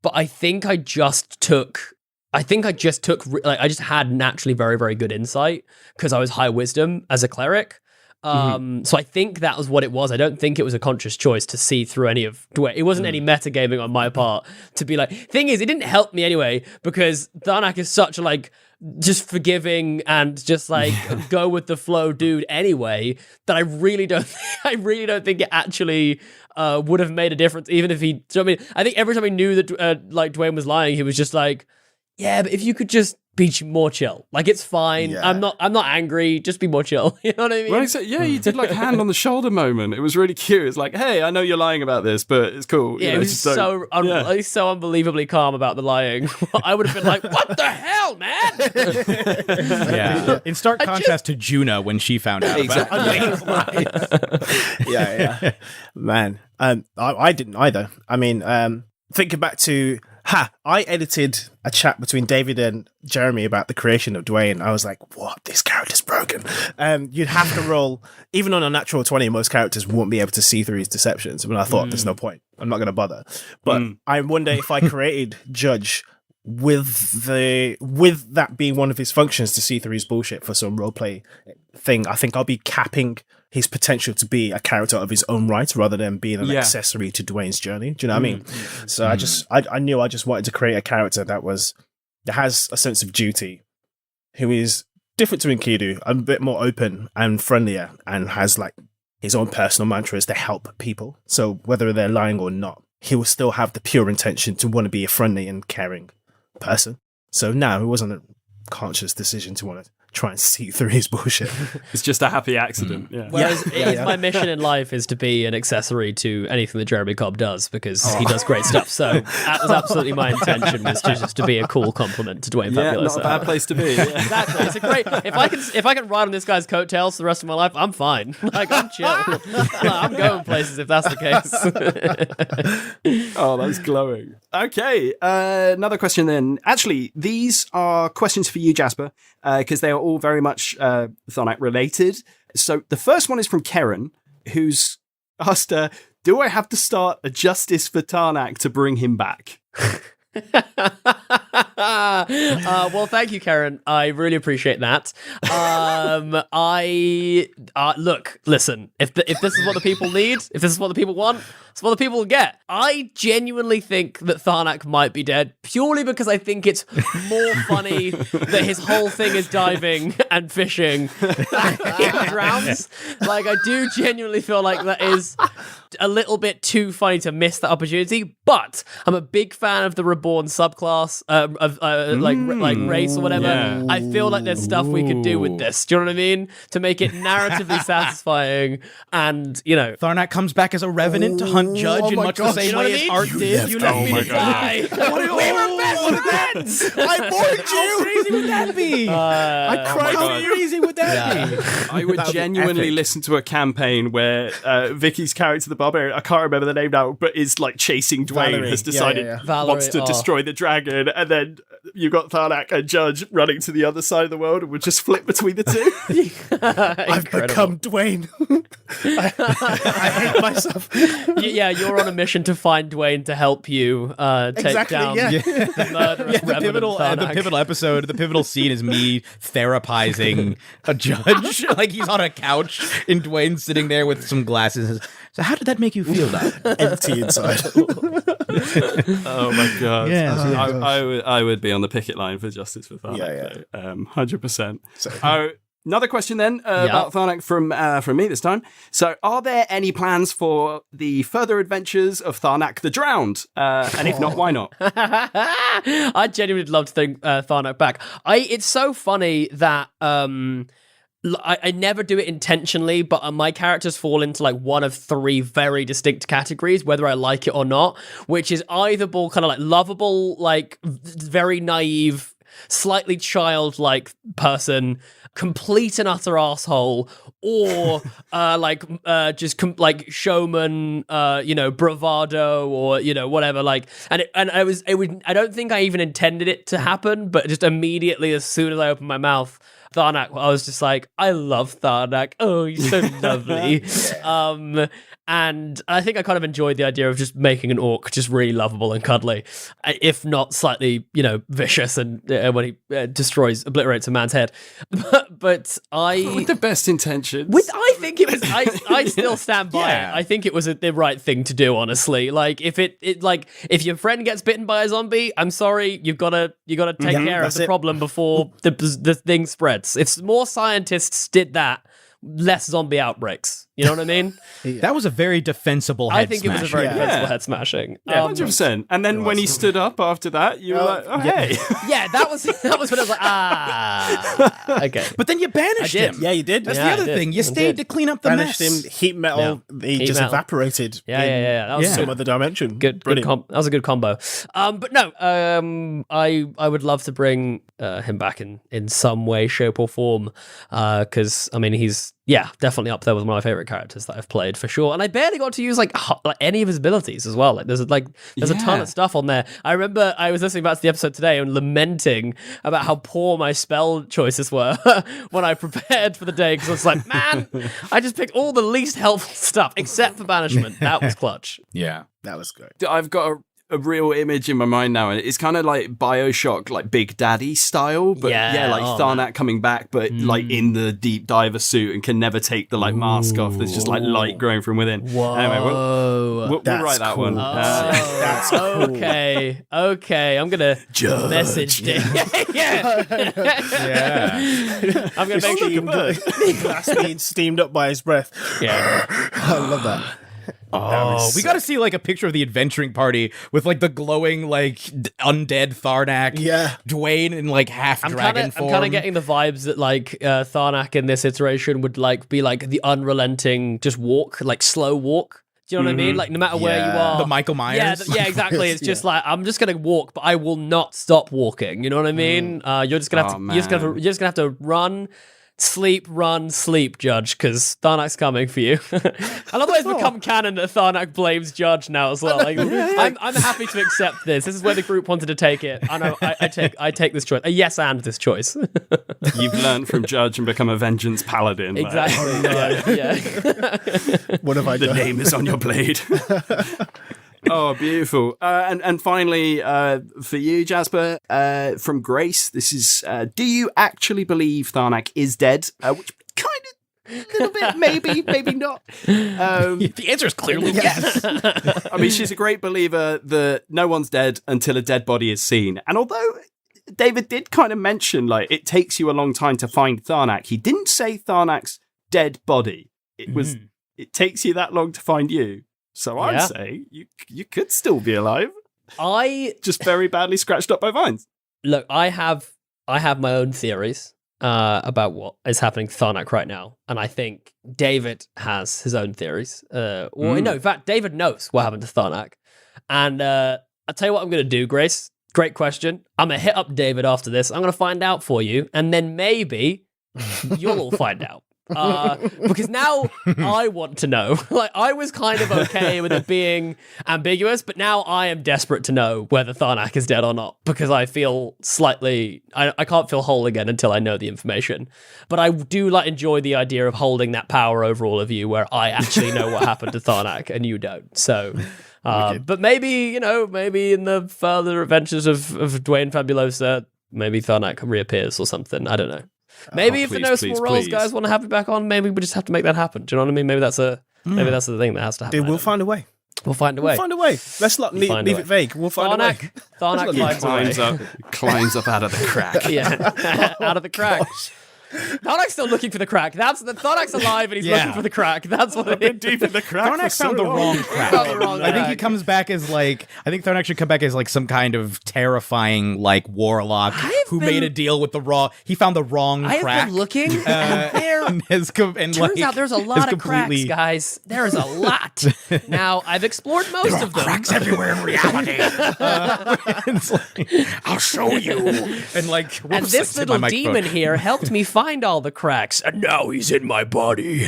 But I think I just had naturally very, very good insight because I was high wisdom as a cleric. So I think that was what it was. I don't think it was a conscious choice to see through any of Dwayne. It wasn't any metagaming on my part to be like, thing is, it didn't help me anyway because Tarnic is such a like just forgiving and just like go with the flow dude anyway that I really don't think it actually would have made a difference even if he. So I mean, I think every time he knew that like Dwayne was lying, he was just like, yeah, but if you could just be more chill, like it's fine. Yeah. I'm not angry. Just be more chill. You know what I mean? Well, yeah, you did like a hand on the shoulder moment. It was really cute. It's like, hey, I know you're lying about this, but it's cool. Yeah, it was so unbelievably calm about the lying. I would have been like, what the hell, man? Yeah. In stark contrast to Juna when she found out about it. Yeah. Man, I didn't either. I mean, thinking back to. I edited a chat between David and Jeremy about the creation of Dwayne. I was like, what? This character's broken. You'd have to roll, even on a natural 20, most characters won't be able to see through his deceptions. I mean, I thought there's no point. I'm not going to bother. But I wonder if I created Judge with that being one of his functions to see through his bullshit for some roleplay thing, I think I'll be capping his potential to be a character of his own right rather than being an accessory to Dwayne's journey. Do you know what I mean? So I knew I just wanted to create a character that has a sense of duty, who is different to Enkidu, a bit more open and friendlier, and has like his own personal mantras to help people. So whether they're lying or not, he will still have the pure intention to want to be a friendly and caring person. So no, it wasn't a conscious decision to want to try and see through his bullshit. It's just a happy accident. Yeah. Whereas my mission in life is to be an accessory to anything that Jeremy Cobb does because he does great stuff. So that was absolutely my intention, was just to be a cool compliment to Dwayne Yeah, Fabuloso. not a bad place to be. Yeah. Exactly. It's a great. If I can ride on this guy's coattails for the rest of my life, I'm fine. Like I'm chill. I'm going places if that's the case. Oh, that's glowing. Okay, another question then. Actually, these are questions for you, Jasper, because they are all very much Tarnic related. So the first one is from Karen, who's asked, do I have to start a justice for Tarnic to bring him back? Well, thank you, Karen. I really appreciate that. Look, listen. If this is what the people need, if this is what the people want, it's what the people will get. I genuinely think that Tarnic might be dead purely because I think it's more funny that his whole thing is diving and fishing and he drowns. Like, I do genuinely feel like that is a little bit too funny to miss that opportunity. But I'm a big fan of the Reborn subclass of like race or whatever. Yeah. I feel like there's stuff we could do with this. Do you know what I mean? To make it narratively satisfying, and Tarnic comes back as a revenant to hunt Judge in much the same way as Art did. You left me to die. We were best friends. I warned you. How crazy would that be? I cried. How crazy would that be? I would genuinely listen to a campaign where Vicky's character, the barbarian, I can't remember the name now, but is like chasing Dwayne, Valerie. has decided Valerie, wants to destroy the dragon, and then you've got Tarnic and Judge running to the other side of the world, and we'll just flip between the two. I've become Dwayne. I hate myself. Yeah, you're on a mission to find Dwayne to help you take down the murderous The pivotal episode, the pivotal scene is me therapizing a Judge. Like he's on a couch and Dwayne's sitting there with some glasses. So how did that make you feel, Doc? Empty inside. Oh my god! Yeah, I would be on the picket line for justice for Tarnic. 100%. Another question then about Tarnic from me this time. So, are there any plans for the further adventures of Tarnic the Drowned? And if not, why not? I'd genuinely love to think Tarnic back. It's so funny that I never do it intentionally, but my characters fall into like one of three very distinct categories, whether I like it or not, which is either kind of like lovable, like very naive, slightly childlike person, complete and utter asshole, or like showman, bravado, or whatever. Like, I don't think I even intended it to happen, but just immediately as soon as I opened my mouth, Tarnic, I was just like, I love Tarnic. Oh, he's so lovely. And I think I kind of enjoyed the idea of just making an orc just really lovable and cuddly, if not slightly, vicious and when he obliterates a man's head. But with the best intentions. I think it was. I still stand by it. I think it was the right thing to do. Honestly, like if if your friend gets bitten by a zombie, I'm sorry, you gotta take care of the problem before the thing spreads. If more scientists did that, less zombie outbreaks. You know what I mean? That was a very defensible head I think it was a very defensible head smashing. 100%. And then when he stood up after that, you were like, oh, hey. Yeah, that was when I was like, okay. But then you banished him. Yeah, you did. That's the other thing. You stayed to clean up the Banished mess. him, heat metal, he just evaporated. Yeah. That was some other dimension. Good that was a good combo. But no, I would love to bring him back in some way, shape, or form. Because I mean, he's definitely up there with one of my favorite characters that I've played for sure. And I barely got to use like any of his abilities as well. Like there's a ton of stuff on there. I remember I was listening back to the episode today and lamenting about how poor my spell choices were when I prepared for the day, because I was like, man, I just picked all the least helpful stuff except for banishment. That was clutch. Yeah, that was good. I've got a real image in my mind now, and it's kind of like BioShock, like Big Daddy style, but like Tarnic coming back, but like in the deep diver suit and can never take the like mask off. There's just like light growing from within. Whoa. Anyway, we'll write that one. That's okay. I'm gonna message Dave. I'm gonna make sure glass being steamed up by his breath. Yeah, I love that. Oh, we got to see like a picture of the adventuring party with like the glowing like undead Tarnic, Dwayne in like half dragon form. I'm kind of getting the vibes that like Tarnic in this iteration would like be like the unrelenting just walk, like slow walk. Do you know what I mean? Like no matter where you are, the Michael Myers. Yeah, exactly. It's just like I'm just gonna walk, but I will not stop walking. You know what I mean? You're just gonna have to. You're just gonna have to run. Sleep, Judge, because Tharnak's coming for you. I love that it's become canon that Tarnic blames Judge now as well. Like, I'm happy to accept this. This is where the group wanted to take it. I know. I take this choice. Yes, and this choice. You've learned from Judge and become a vengeance paladin. Exactly. Yeah. What have I done? The name is on your blade. Oh, beautiful. And finally, for you, Jasper, from Grace, this is, do you actually believe Tarnic is dead? Which kind of, a little bit, maybe not. The answer is clearly yes. I mean, she's a great believer that no one's dead until a dead body is seen. And although David did kind of mention, like, it takes you a long time to find Tarnic, he didn't say Tarnac's dead body. It was, it takes you that long to find you. So I'm saying you could still be alive. I just very badly scratched up by vines. Look, I have my own theories about what is happening to Tarnic right now, and I think David has his own theories. No, in fact, David knows what happened to Tarnic, and I'll tell you what I'm going to do, Grace. Great question. I'm going to hit up David after this. I'm going to find out for you, and then maybe you'll all find out. Because now I want to know. Like, I was kind of okay with it being ambiguous, but now I am desperate to know whether Tarnic is dead or not, because I feel slightly I can't feel whole again until I know the information. But I do like enjoy the idea of holding that power over all of you, where I actually know what happened to Tarnic and you don't. So but maybe, maybe in the further adventures of Dwayne Fabulosa, maybe Tarnic reappears or something. I don't know. Maybe if the No Small Roles guys want to have it back on, maybe we just have to make that happen. Do you know what I mean? Maybe that's the thing that has to happen. We'll find a way. We'll find a way. Let's not leave it vague. We'll find a way. Tarnic climbs up out of the crack. Yeah, out of the crack. Tarnic's still looking for the crack. Tarnic's alive and he's looking for the crack. That's what it is. Deep in the crack. Tarnic found the wrong crack. I think he comes back as like. I think Tarnic should come back as like some kind of terrifying like warlock who made a deal with the raw. He found the wrong crack. I've been looking, and turns out there's a lot of cracks, guys. There is a lot. Now I've explored most of them. Cracks everywhere in reality. I'll show you. And this little demon here helped me find all the cracks, and now he's in my body.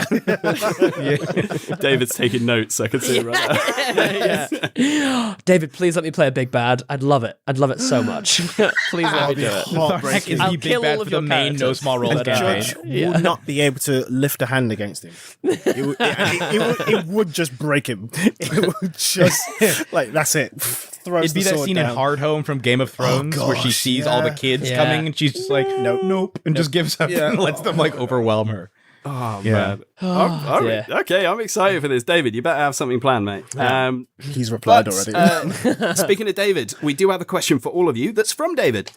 David's taking notes. I can see it right now. David, please let me play a big bad. I'd love it. I'd love it so much. Please let me do it. Tarnic is the big bad for the main No Small Roles campaign. Judge would not be able to lift a hand against him. It would just break him. It would just like that's it. It'd be that scene in Hard Home from Game of Thrones where she sees all the kids coming and she's just like, nope, and just gives up and lets them like overwhelm her. Oh, man. Okay, I'm excited for this. David, you better have something planned, mate. He's replied already. Speaking of David, we do have a question for all of you that's from David.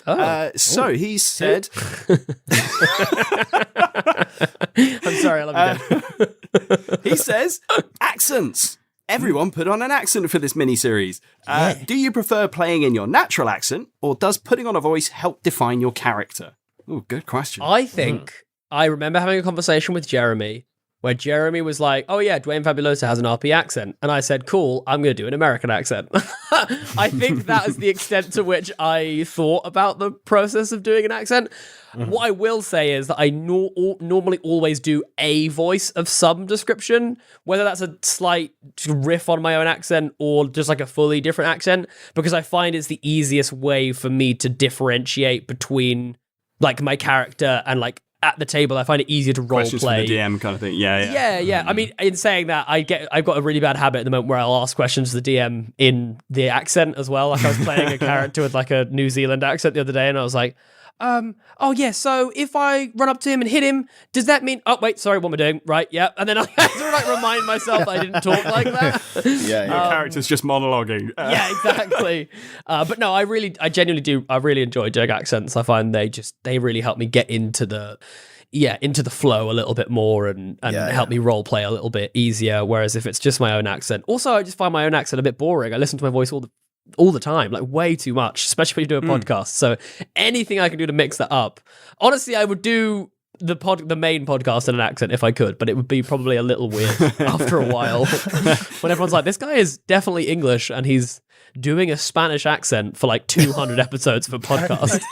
So he said... I'm sorry, I love you, David. He says, accents. Everyone put on an accent for this mini-series. Do you prefer playing in your natural accent, or does putting on a voice help define your character? Oh, good question. I think I remember having a conversation with Jeremy where Jeremy was like, oh yeah, Dwayne Fabulosa has an RP accent. And I said, cool, I'm going to do an American accent. I think that is the extent to which I thought about the process of doing an accent. What I will say is that I normally always do a voice of some description, whether that's a slight riff on my own accent or just like a fully different accent, because I find it's the easiest way for me to differentiate between like my character and like at the table. I find it easier to role Questions play. From the DM kind of thing. Yeah. I mean, in saying that, I've got a really bad habit at the moment where I'll ask questions to the DM in the accent as well. Like I was playing a character with like a New Zealand accent the other day, and I was like, oh yeah, so if I run up to him and hit him, does that mean, oh wait, sorry, what am I doing? Right, yeah. And then I have to like remind myself that I didn't talk like that. Yeah, Your character's just monologuing. Yeah, exactly. But no, I genuinely do. I really enjoy doing accents. I find they really help me get into the flow a little bit more and help me role play a little bit easier. Whereas if it's just my own accent, also I just find my own accent a bit boring. I listen to my voice all the time, like way too much, especially when you do a podcast. So anything I can do to mix that up. Honestly, I would do the main podcast in an accent if I could, but it would be probably a little weird after a while when everyone's like, this guy is definitely English and he's doing a Spanish accent for like 200 episodes of a podcast.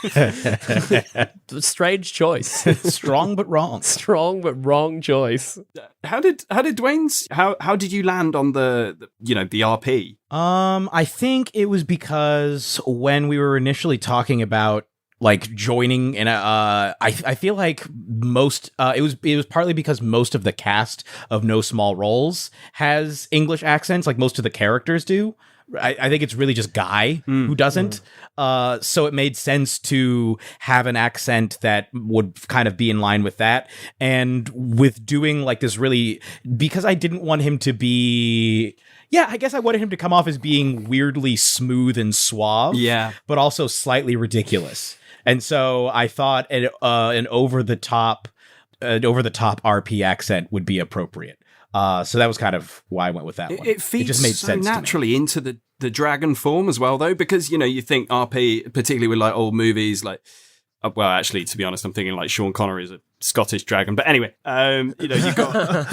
Strange choice. Strong but wrong. Strong but wrong choice. How did Dwayne's how did you land on the RP? I think it was because when we were initially talking about like joining in I feel like it was partly because most of the cast of No Small Roles has English accents, like most of the characters do. I think it's really just Guy who doesn't. So it made sense to have an accent that would kind of be in line with that. And with doing like this really, because I didn't want him to be, I guess I wanted him to come off as being weirdly smooth and suave, but also slightly ridiculous. And so I thought an over the top RP accent would be appropriate. So that was kind of why I went with that one. It feeds just made so sense naturally into the dragon form as well, though, because you think RP, particularly with like old movies, like well, actually, to be honest, I'm thinking like Sean Connery is a Scottish dragon. But anyway, you've got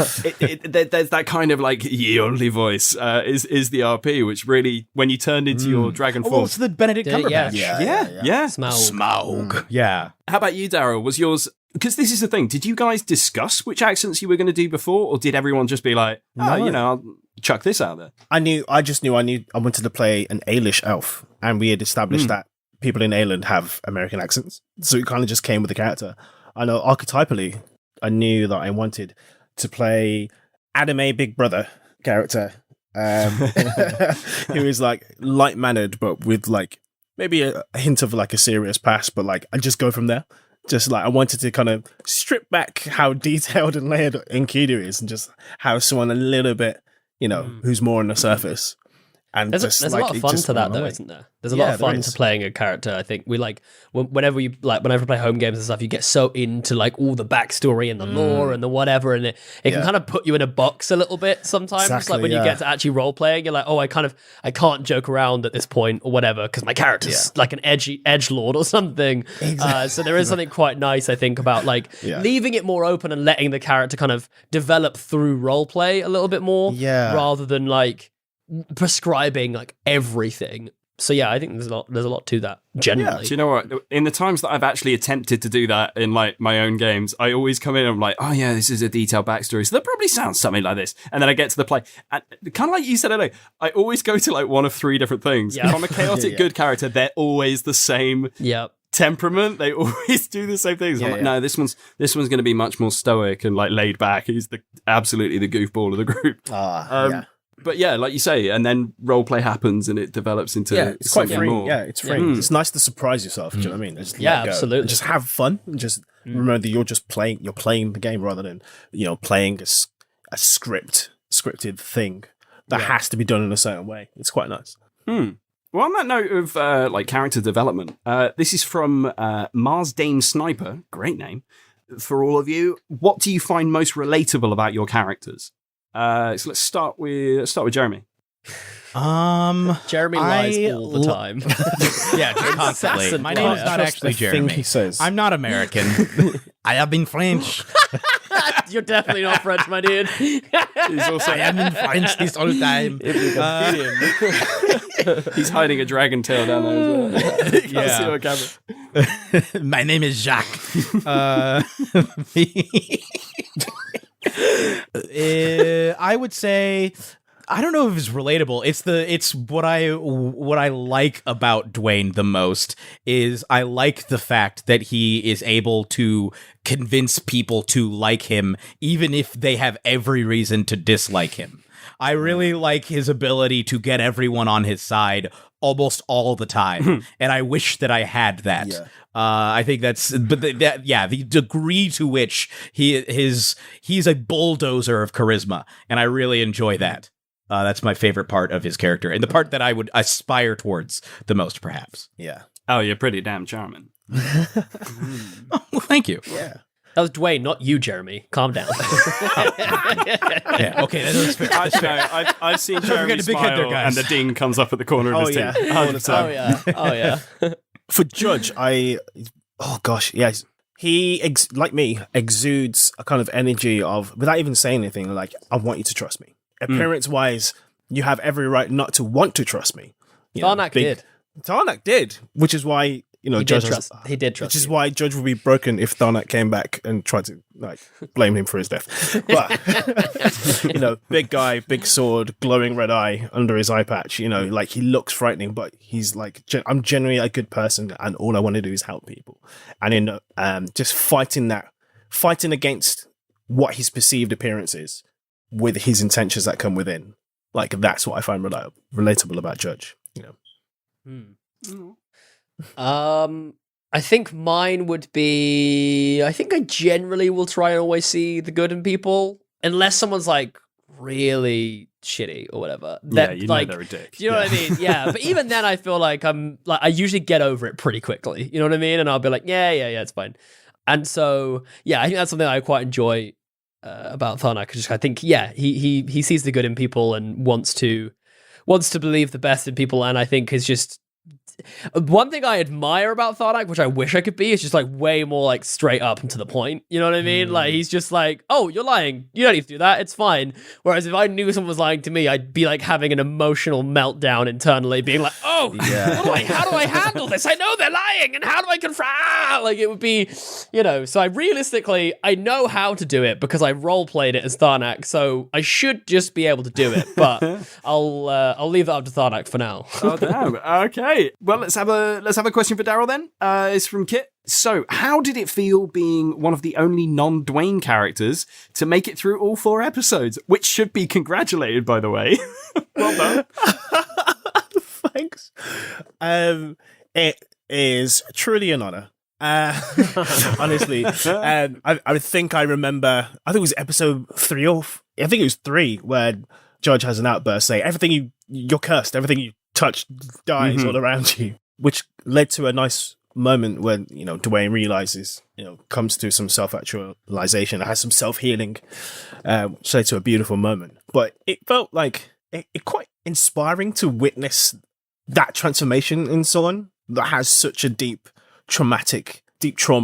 there's that kind of like ye only voice is the RP, which really when you turned into your dragon form, it's the Benedict Cumberbatch. Yeah. Smaug. Yeah. How about you, Daryl? Was yours? Because this is the thing. Did you guys discuss which accents you were going to do before, or did everyone just be like, I'll chuck this out there? I just knew I wanted to play an Ailish elf, and we had established that people in Aeland have American accents, so it kind of just came with the character. I know archetypally, I knew that I wanted to play anime Big Brother character, who is like light-mannered, but with like maybe a hint of like a serious past, but like I just go from there. Just like I wanted to kind of strip back how detailed and layered Enkidu is, and just have someone a little bit, who's more on the surface. And there's just, a lot of fun to that, though, isn't there? There's a lot of fun to playing a character. I think we like whenever we play home games and stuff, you get so into like all the backstory and the lore and the whatever, and it can kind of put you in a box a little bit sometimes. Exactly, like when you get to actually role playing, you're like, oh, I can't joke around at this point or whatever because my character's like an edge lord or something. Exactly. So there is something quite nice, I think, about like leaving it more open and letting the character kind of develop through role play a little bit more, rather than like prescribing like everything. So I think there's a lot to that generally. Do you know what? In the times that I've actually attempted to do that in like my own games, I always come in and I'm like, oh yeah, this is a detailed backstory, so that probably sounds something like this. And then I get to the play, and kind of like you said, I always go to like one of three different things. If I'm a chaotic good character, they're always the same. Temperament, they always do the same things. I'm like, no, this one's going to be much more stoic and like laid back. He's absolutely the goofball of the group. But like you say, and then role play happens and it develops into it's quite free. More. Yeah, it's free. It's nice to surprise yourself. Do you know what I mean? Just absolutely. And just have fun. And just remember that you're playing the game rather than playing a scripted thing that has to be done in a certain way. It's quite nice. Well, on that note of like character development, this is from Mars Dane Sniper. Great name for all of you. What do you find most relatable about your characters? So let's start with Jeremy. Jeremy lies all the time. Constantly. My name is not actually Jeremy. He says. I'm not American. I have been French. You're definitely not French, my dude. He's also I have been French this whole time. He's hiding a dragon tail down there as well. You can't see on camera. My name is Jacques. I would say, I don't know if it's relatable. It's what I like about Dwayne the most is I like the fact that he is able to convince people to like him even if they have every reason to dislike him. I really like his ability to get everyone on his side almost all the time, and I wish that I had that. Yeah. I think that's, but the degree to which he's a bulldozer of charisma, and I really enjoy that. That's my favorite part of his character, and the part that I would aspire towards the most, perhaps. Yeah. Oh, you're pretty damn charming. Oh, well, thank you. Yeah. That was Dwayne, not you, Jeremy. Calm down. Yeah, okay, that's fair. That's fair. I've seen Don't Jeremy forget the big head there, smile, guys. and the ding comes up at the corner of his yeah. teeth. All the time. Oh yeah. For Judge, oh gosh, yes. He, like me, exudes a kind of energy of, without even saying anything, like, I want you to trust me. Appearance-wise, you have every right not to want to trust me. Tarnic did. Tarnic did, which is why, He Judge did trust which is you. why Judge would be broken if Tarnic came back and tried to blame him for his death. But big guy, big sword, glowing red eye under his eye patch. He looks frightening, but he's like, I'm generally a good person, and all I want to do is help people. And in just fighting against what his perceived appearance is, with his intentions that come within, that's what I find relatable about Judge. I think mine would be. I think I generally will try and always see the good in people, unless someone's like really shitty or whatever. Yeah, they're a dick. Do you know what I mean? Yeah, but even then, I feel like I usually get over it pretty quickly. You know what I mean? And I'll be like, yeah, it's fine. And so, yeah, I think that's something I quite enjoy about Tarnic. I think, yeah, he sees the good in people and wants to believe the best in people, and I think is just. One thing I admire about Tarnic, which I wish I could be, is just way more straight up and to the point. You know what I mean? He's just oh, you're lying. You don't need to do that. It's fine. Whereas if I knew someone was lying to me, I'd be having an emotional meltdown internally, being oh, how do I handle this? I know they're lying, and how do I confront? It would be, So I know how to do it because I role played it as Tarnic, so I should just be able to do it. But I'll leave that up to Tarnic for now. Oh damn. Okay. Well, let's have a question for Daryl then. It's from Kit. So, how did it feel being one of the only non-Dwayne characters to make it through all 4 episodes? Which should be congratulated, by the way. Well done. Thanks. It is truly an honor. Honestly, I think I remember. I think it was episode 3 I think it was 3 where Judge has an outburst saying you're cursed. Everything you touch dies all around you, which led to a nice moment when Dwayne realizes comes to some self-actualization, has some self-healing, which led to a beautiful moment. But it felt like it quite inspiring to witness that transformation in someone that has such a deep trauma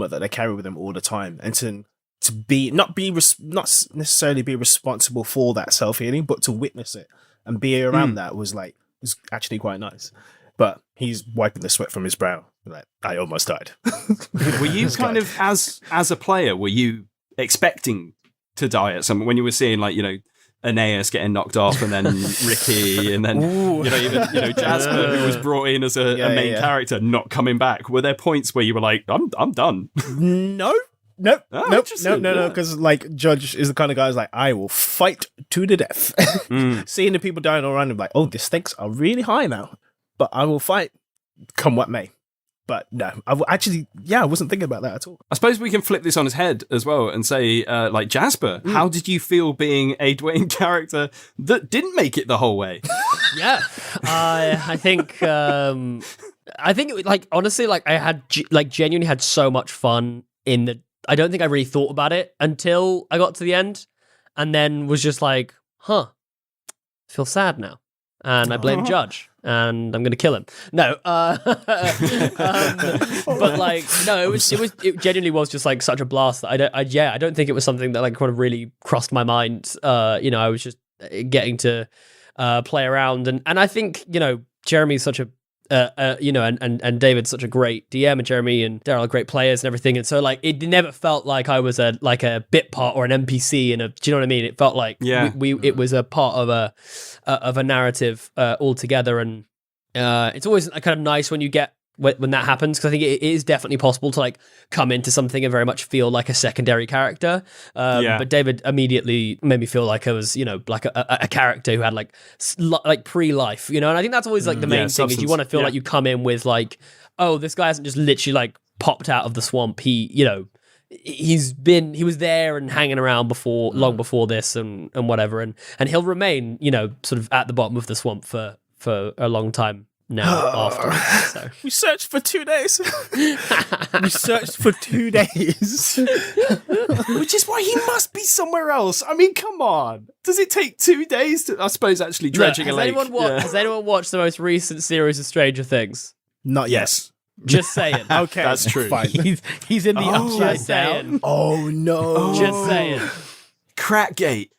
that they carry with them all the time, and to be not necessarily be responsible for that self-healing, but to witness it and be around that was actually quite nice. But he's wiping the sweat from his brow. I almost died. Were you kind of, as a player, were you expecting to die at some when you were seeing Aeneas getting knocked off, and then Ricky, and then even Jasper, who was brought in as a main character, not coming back? Were there points where you were like, I'm done? No, Oh, no, interesting. because Judge is the kind of guy who's I will fight to the death. Seeing the people dying all around him, oh, the stakes are really high now, but I will fight, come what may. But no, I wasn't thinking about that at all. I suppose we can flip this on his head as well and say, Jasper, how did you feel being a Dwayne character that didn't make it the whole way? Yeah, I think honestly, I had genuinely had so much fun in the. I don't think I really thought about it until I got to the end, and then was just feel sad now, and I blame Judge, and I'm gonna kill him. No, but no, it genuinely was just such a blast that I don't think it was something that kind of really crossed my mind. I was just getting to play around, and I think Jeremy's such a and David's such a great DM, and Jeremy and Daryl are great players and everything, and so it never felt like I was a bit part or an NPC do you know what I mean? It felt like it was a part of a narrative altogether, and it's always kind of nice when you get when that happens, because I think it is definitely possible to like come into something and very much feel like a secondary character. But David immediately made me feel like I was, like a character who had like pre-life, and I think that's always like the main thing is you want to feel like you come in with like, oh, this guy hasn't just literally like popped out of the swamp. He was there and hanging around long before this and whatever, and he'll remain, sort of at the bottom of the swamp for a long time now afterwards. So. We searched for 2 days. We searched for 2 days. Which is why he must be somewhere else. I mean, come on. Does it take 2 days to, I suppose, actually dredging a lake? Has anyone watched the most recent series of Stranger Things? Not yet. Just saying. Okay. That's true. Fine. He's in the upside just down. saying. Oh, no. Just saying. Crackgate.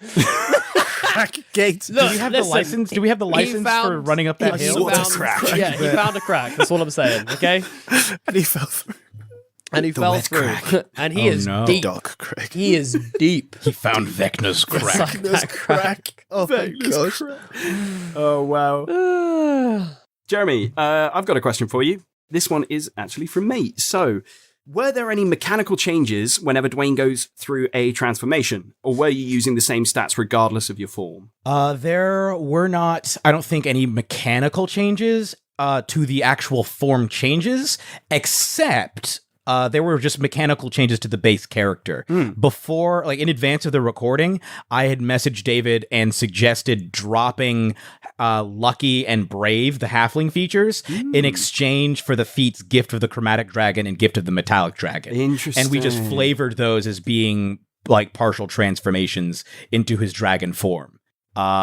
Crackgate. Do we have the license? Do we have the license for running up that hill? Yeah, he found a crack. That's all I'm saying. Okay. And he fell through. And he fell through. crack. And he is deep. Dark crack. He is deep. He found Vecna's crack. That crack. Oh, my gosh. Oh, wow. Jeremy, I've got a question for you. This one is actually from me. So, were there any mechanical changes whenever Dwayne goes through a transformation? Or were you using the same stats regardless of your form? There were not, I don't think, any mechanical changes to the actual form changes, except there were just mechanical changes to the base character. Before, like in advance of the recording, I had messaged David and suggested dropping Lucky and Brave, the halfling features, in exchange for the feats Gift of the Chromatic Dragon and Gift of the Metallic Dragon. Interesting. And we just flavored those as being like partial transformations into his dragon form.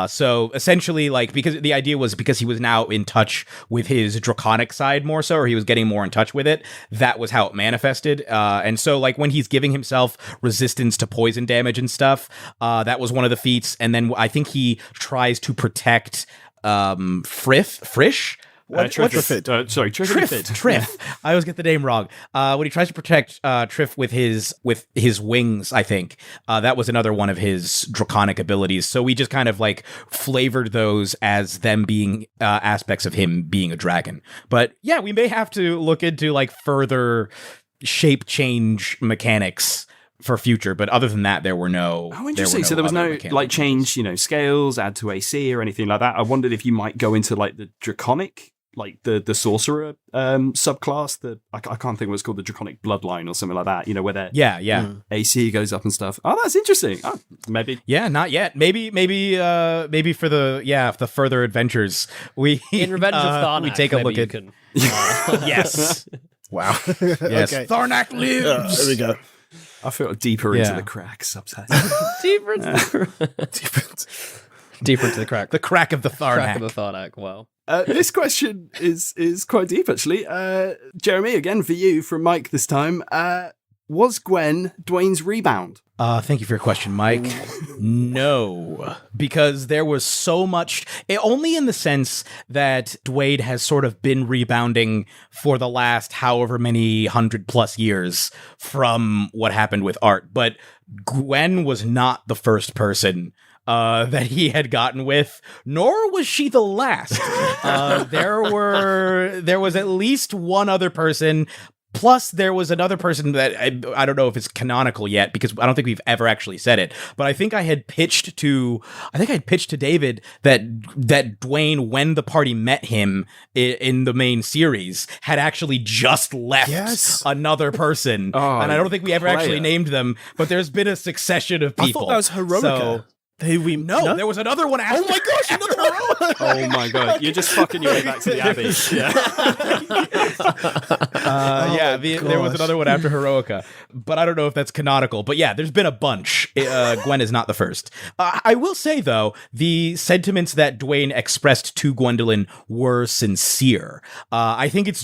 So essentially, like, because the idea was because he was now in touch with his draconic side more so, or he was getting more in touch with it, that was how it manifested. And so, like, when he's giving himself resistance to poison damage and stuff, that was one of the feats. And then I think he tries to protect Frisch? Triff. I always get the name wrong. When he tries to protect Triff with his wings, I think that was another one of his draconic abilities. So we just kind of like flavored those as them being aspects of him being a dragon. But yeah, we may have to look into like further shape change mechanics for future, but other than that, there were no. Oh, interesting. So there was no like change, scales, add to AC or anything like that. I wondered if you might go into like the draconic, like the sorcerer subclass. I can't think what it's called, the draconic bloodline or something like that. Where their AC goes up and stuff. Oh, that's interesting. Oh, maybe. Yeah, not yet. Maybe for the further adventures we in Revenge of Tarnic, we take a look at. Yes. Wow. Yes. Okay. Tarnic lives. There we go. I feel deeper into the crack subtitle. Deeper into the crack. The crack of the Tarnic. Crack of the Tarnic. Wow. This question is quite deep, actually. Jeremy, again for you, from Mike this time. Was Gwen Dwayne's rebound? Thank you for your question, Mike. No, because there was so much, only in the sense that Dwayne has sort of been rebounding for the last however many 100+ years from what happened with Art. But Gwen was not the first person that he had gotten with, nor was she the last. There was at least one other person. Plus, there was another person that I don't know if it's canonical yet, because I don't think we've ever actually said it. But I think I had pitched to David that Dwayne, when the party met him in the main series, had actually just left another person. And I don't think we ever actually named them. But there's been a succession of people. I thought that was Heroica. No, there was another one after. Oh my gosh, another Heroica! Oh my god, you're just fucking your way back to the Abbey. There was another one after Heroica, but I don't know if that's canonical. But yeah, there's been a bunch. Gwen is not the first. I will say, though, the sentiments that Dwayne expressed to Gwendolyn were sincere. I think it's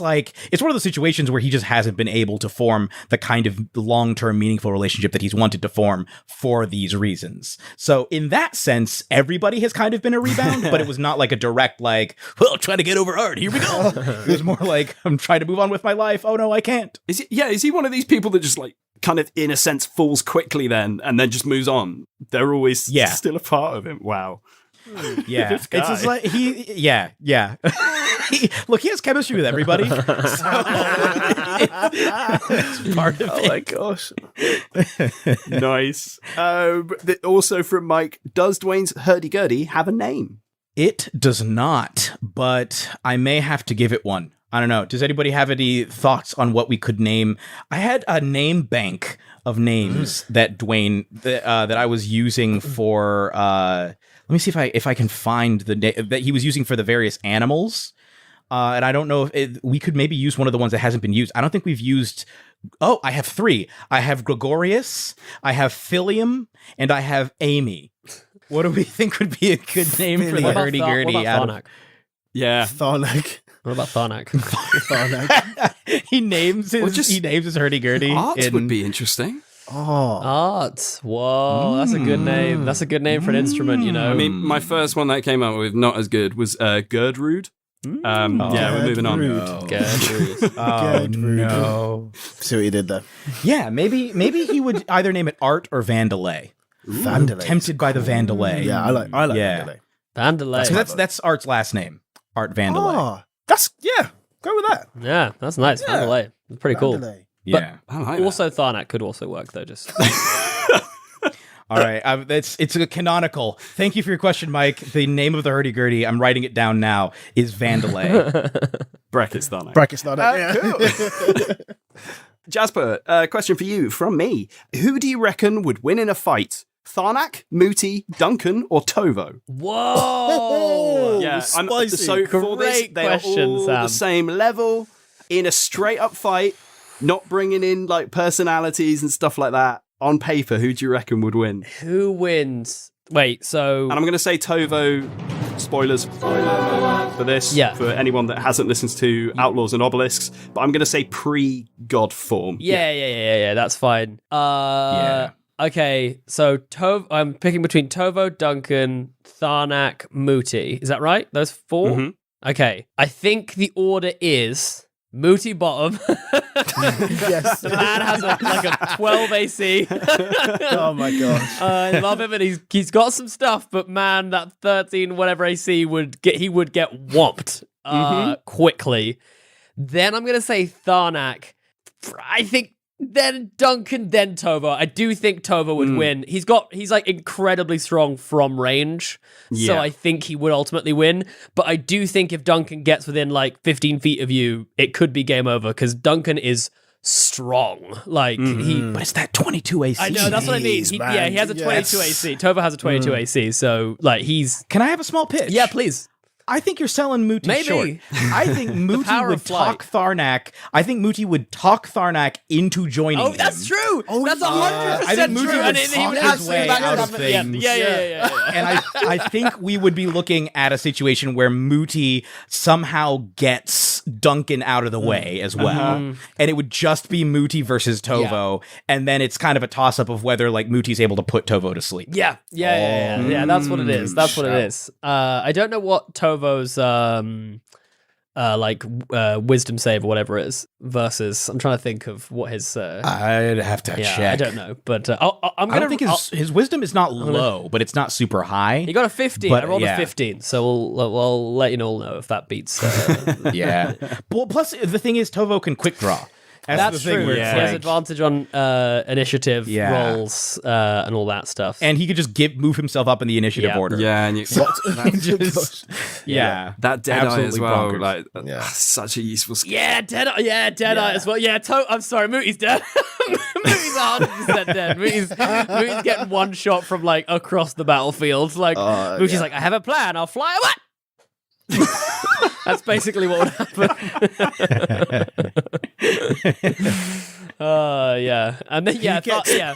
one of those situations where he just hasn't been able to form the kind of long-term meaningful relationship that he's wanted to form for these reasons. So in that sense, everybody has kind of been a rebound, but it was not like a direct, like, well, trying to get over Art, here we go. It was more like, I'm trying to move on with my life. Oh no, I can't. Is he one of these people that just like kind of in a sense falls quickly then and then just moves on? They're always still a part of him. Wow. Yeah. It's just like Look, he has chemistry with everybody. So it's part of Oh it. my gosh. Nice. Also from Mike, does Dwayne's hurdy-gurdy have a name? It does not, but I may have to give it one. I don't know. Does anybody have any thoughts on what we could name? I had a name bank of names that Dwayne that I was using for. Let me see if I can find the name that he was using for the various animals. And I don't know if we could maybe use one of the ones that hasn't been used. I don't think we've used. Oh, I have 3. I have Gregorius, I have Philium, and I have Amy. What do we think would be a good name for the What about hurdy-gurdy? what about Tarnic? Yeah. Tarnic. What about Tarnic? Tarnic. he names his hurdy-gurdy. Art would be interesting. Oh. Art. Whoa, that's a good name. That's a good name for an instrument, you know. I mean, my first one that came up with not as good was Gerdrude. Yeah, we're moving on. Gertrude. Oh, Good no. See what you did there. Yeah, maybe he would either name it Art or Vandalay. Vandalay. Tempted by the Vandalay. Yeah, I like Yeah. Vandalay. Vandalay. So that's Art's last name. Art Vandalay. Oh, go with that. Yeah, that's nice. Yeah. Vandalay. It's pretty cool. Vandalay. Yeah. I like Also, Tarnic could also work though. Just All right. It's a canonical. Thank you for your question, Mike. The name of the hurdy-gurdy, I'm writing it down now, is Vandalay. brackets that. Brackets not yeah. Cool. Jasper, question for you from me. Who do you reckon would win in a fight? Tarnac, Mooti, Duncan, or Tovo? whoa. Yeah, spicy. so for this, Great they question, are all Sam. the same level in a straight up fight, not bringing in like personalities and stuff like that. On paper, who do you reckon would win? Who wins? Wait, so And I'm going to say Tovo. Spoilers for this. Yeah. For anyone that hasn't listened to Outlaws and Obelisks, but I'm going to say pre-God form. yeah, that's fine. Yeah. Okay, so I'm picking between Tovo, Duncan, Tarnac, Mooti. Is that right? Those 4? Mhm. Okay, I think the order is Mooti bottom. Yes. The man has like a 12 AC. Oh my gosh. I love him, and he's got some stuff, but man, that 13 whatever AC would get whomped quickly. Then I'm gonna say Tarnac. I think then Duncan, then Tovo. I do think Tovo would win. He's like incredibly strong from range, so Yeah. I think he would ultimately win. But I do think if Duncan gets within like 15 feet of you, it could be game over because Duncan is strong. Like But it's that 22 AC. I know, that's what I mean. Jeez, man. He has a 22 Yes. AC. Tovo has a 22 AC, so like he's Can I have a small pitch? yeah, please. I think you're selling Mooti Maybe. short. I think Mooti power would of flight. talk Tarnac. I think Mooti would talk Tarnac into joining Oh, him. that's true. Oh, that's yeah. 100% I think Mooti true. would And he talk would his absolutely way back out that of up. things. Yeah. And I think we would be looking at a situation where Mooti somehow gets Duncan out of the way as well. And it would just be Mooti versus Tovo. And then it's kind of a toss-up of whether like Mooti's able to put Tovo to sleep. Yeah. That's what it is. That's what it is. I don't know what Tovo's wisdom save or whatever it is versus. I'm trying to think of what his. I'd have to Yeah, check. I don't know, but I'm I gonna. don't think his wisdom is not low, but it's not super high. He got a 15. But, I rolled yeah. a 15, so we'll let you all know if that beats. Yeah. Well, plus the thing is, Tovo can quick draw. That's the thing true. where He it's has like- advantage on initiative Yeah. rolls and all that stuff. and he could just move himself up in the initiative Yeah. order. Yeah, and you, Just- yeah. that Deadeye as Absolutely well. bonkers. Like, Yeah. such a useful skill. Yeah, Deadeye as well. Yeah, I'm sorry, Mooty's dead. Mooty's 100% dead. Mooty's getting one shot from like across the battlefield. Like Mooty's like, I have a plan. I'll fly away. That's basically what would happen. Yeah, and then He gets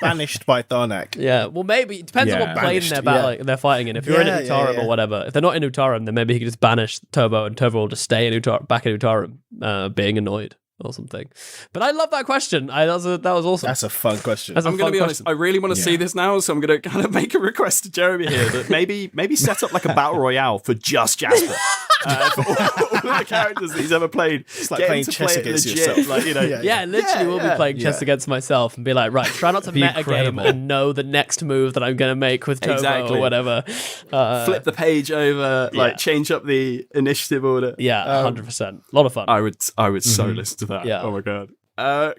banished by Tarnac. Yeah, well, maybe it depends on Yeah. what plane Banished, they're they're fighting in. If you're in Yeah, Utarum yeah. or whatever, if they're not in Utarum, then maybe he could just banish Tovo, and Tovo will just stay in back in Utarum, being annoyed or something. But I love that question. That was awesome. That's a fun question. That's a I'm going fun to be honest. question. I really want to see this now, so I'm going to kind of make a request to Jeremy here that maybe set up like a battle royale for just Jasper. for all the characters that he's ever played. It's like Get him playing to chess play it against legit, yourself. like, you know. Yeah, literally we'll be playing chess against myself and be like, right, try not to Be meta game incredible. and know the next move that I'm going to make with Tomo Exactly. or whatever. Flip the page over, like change up the initiative order. Yeah, 100%. A lot of fun. I would so listen to that. Yeah. Oh my god.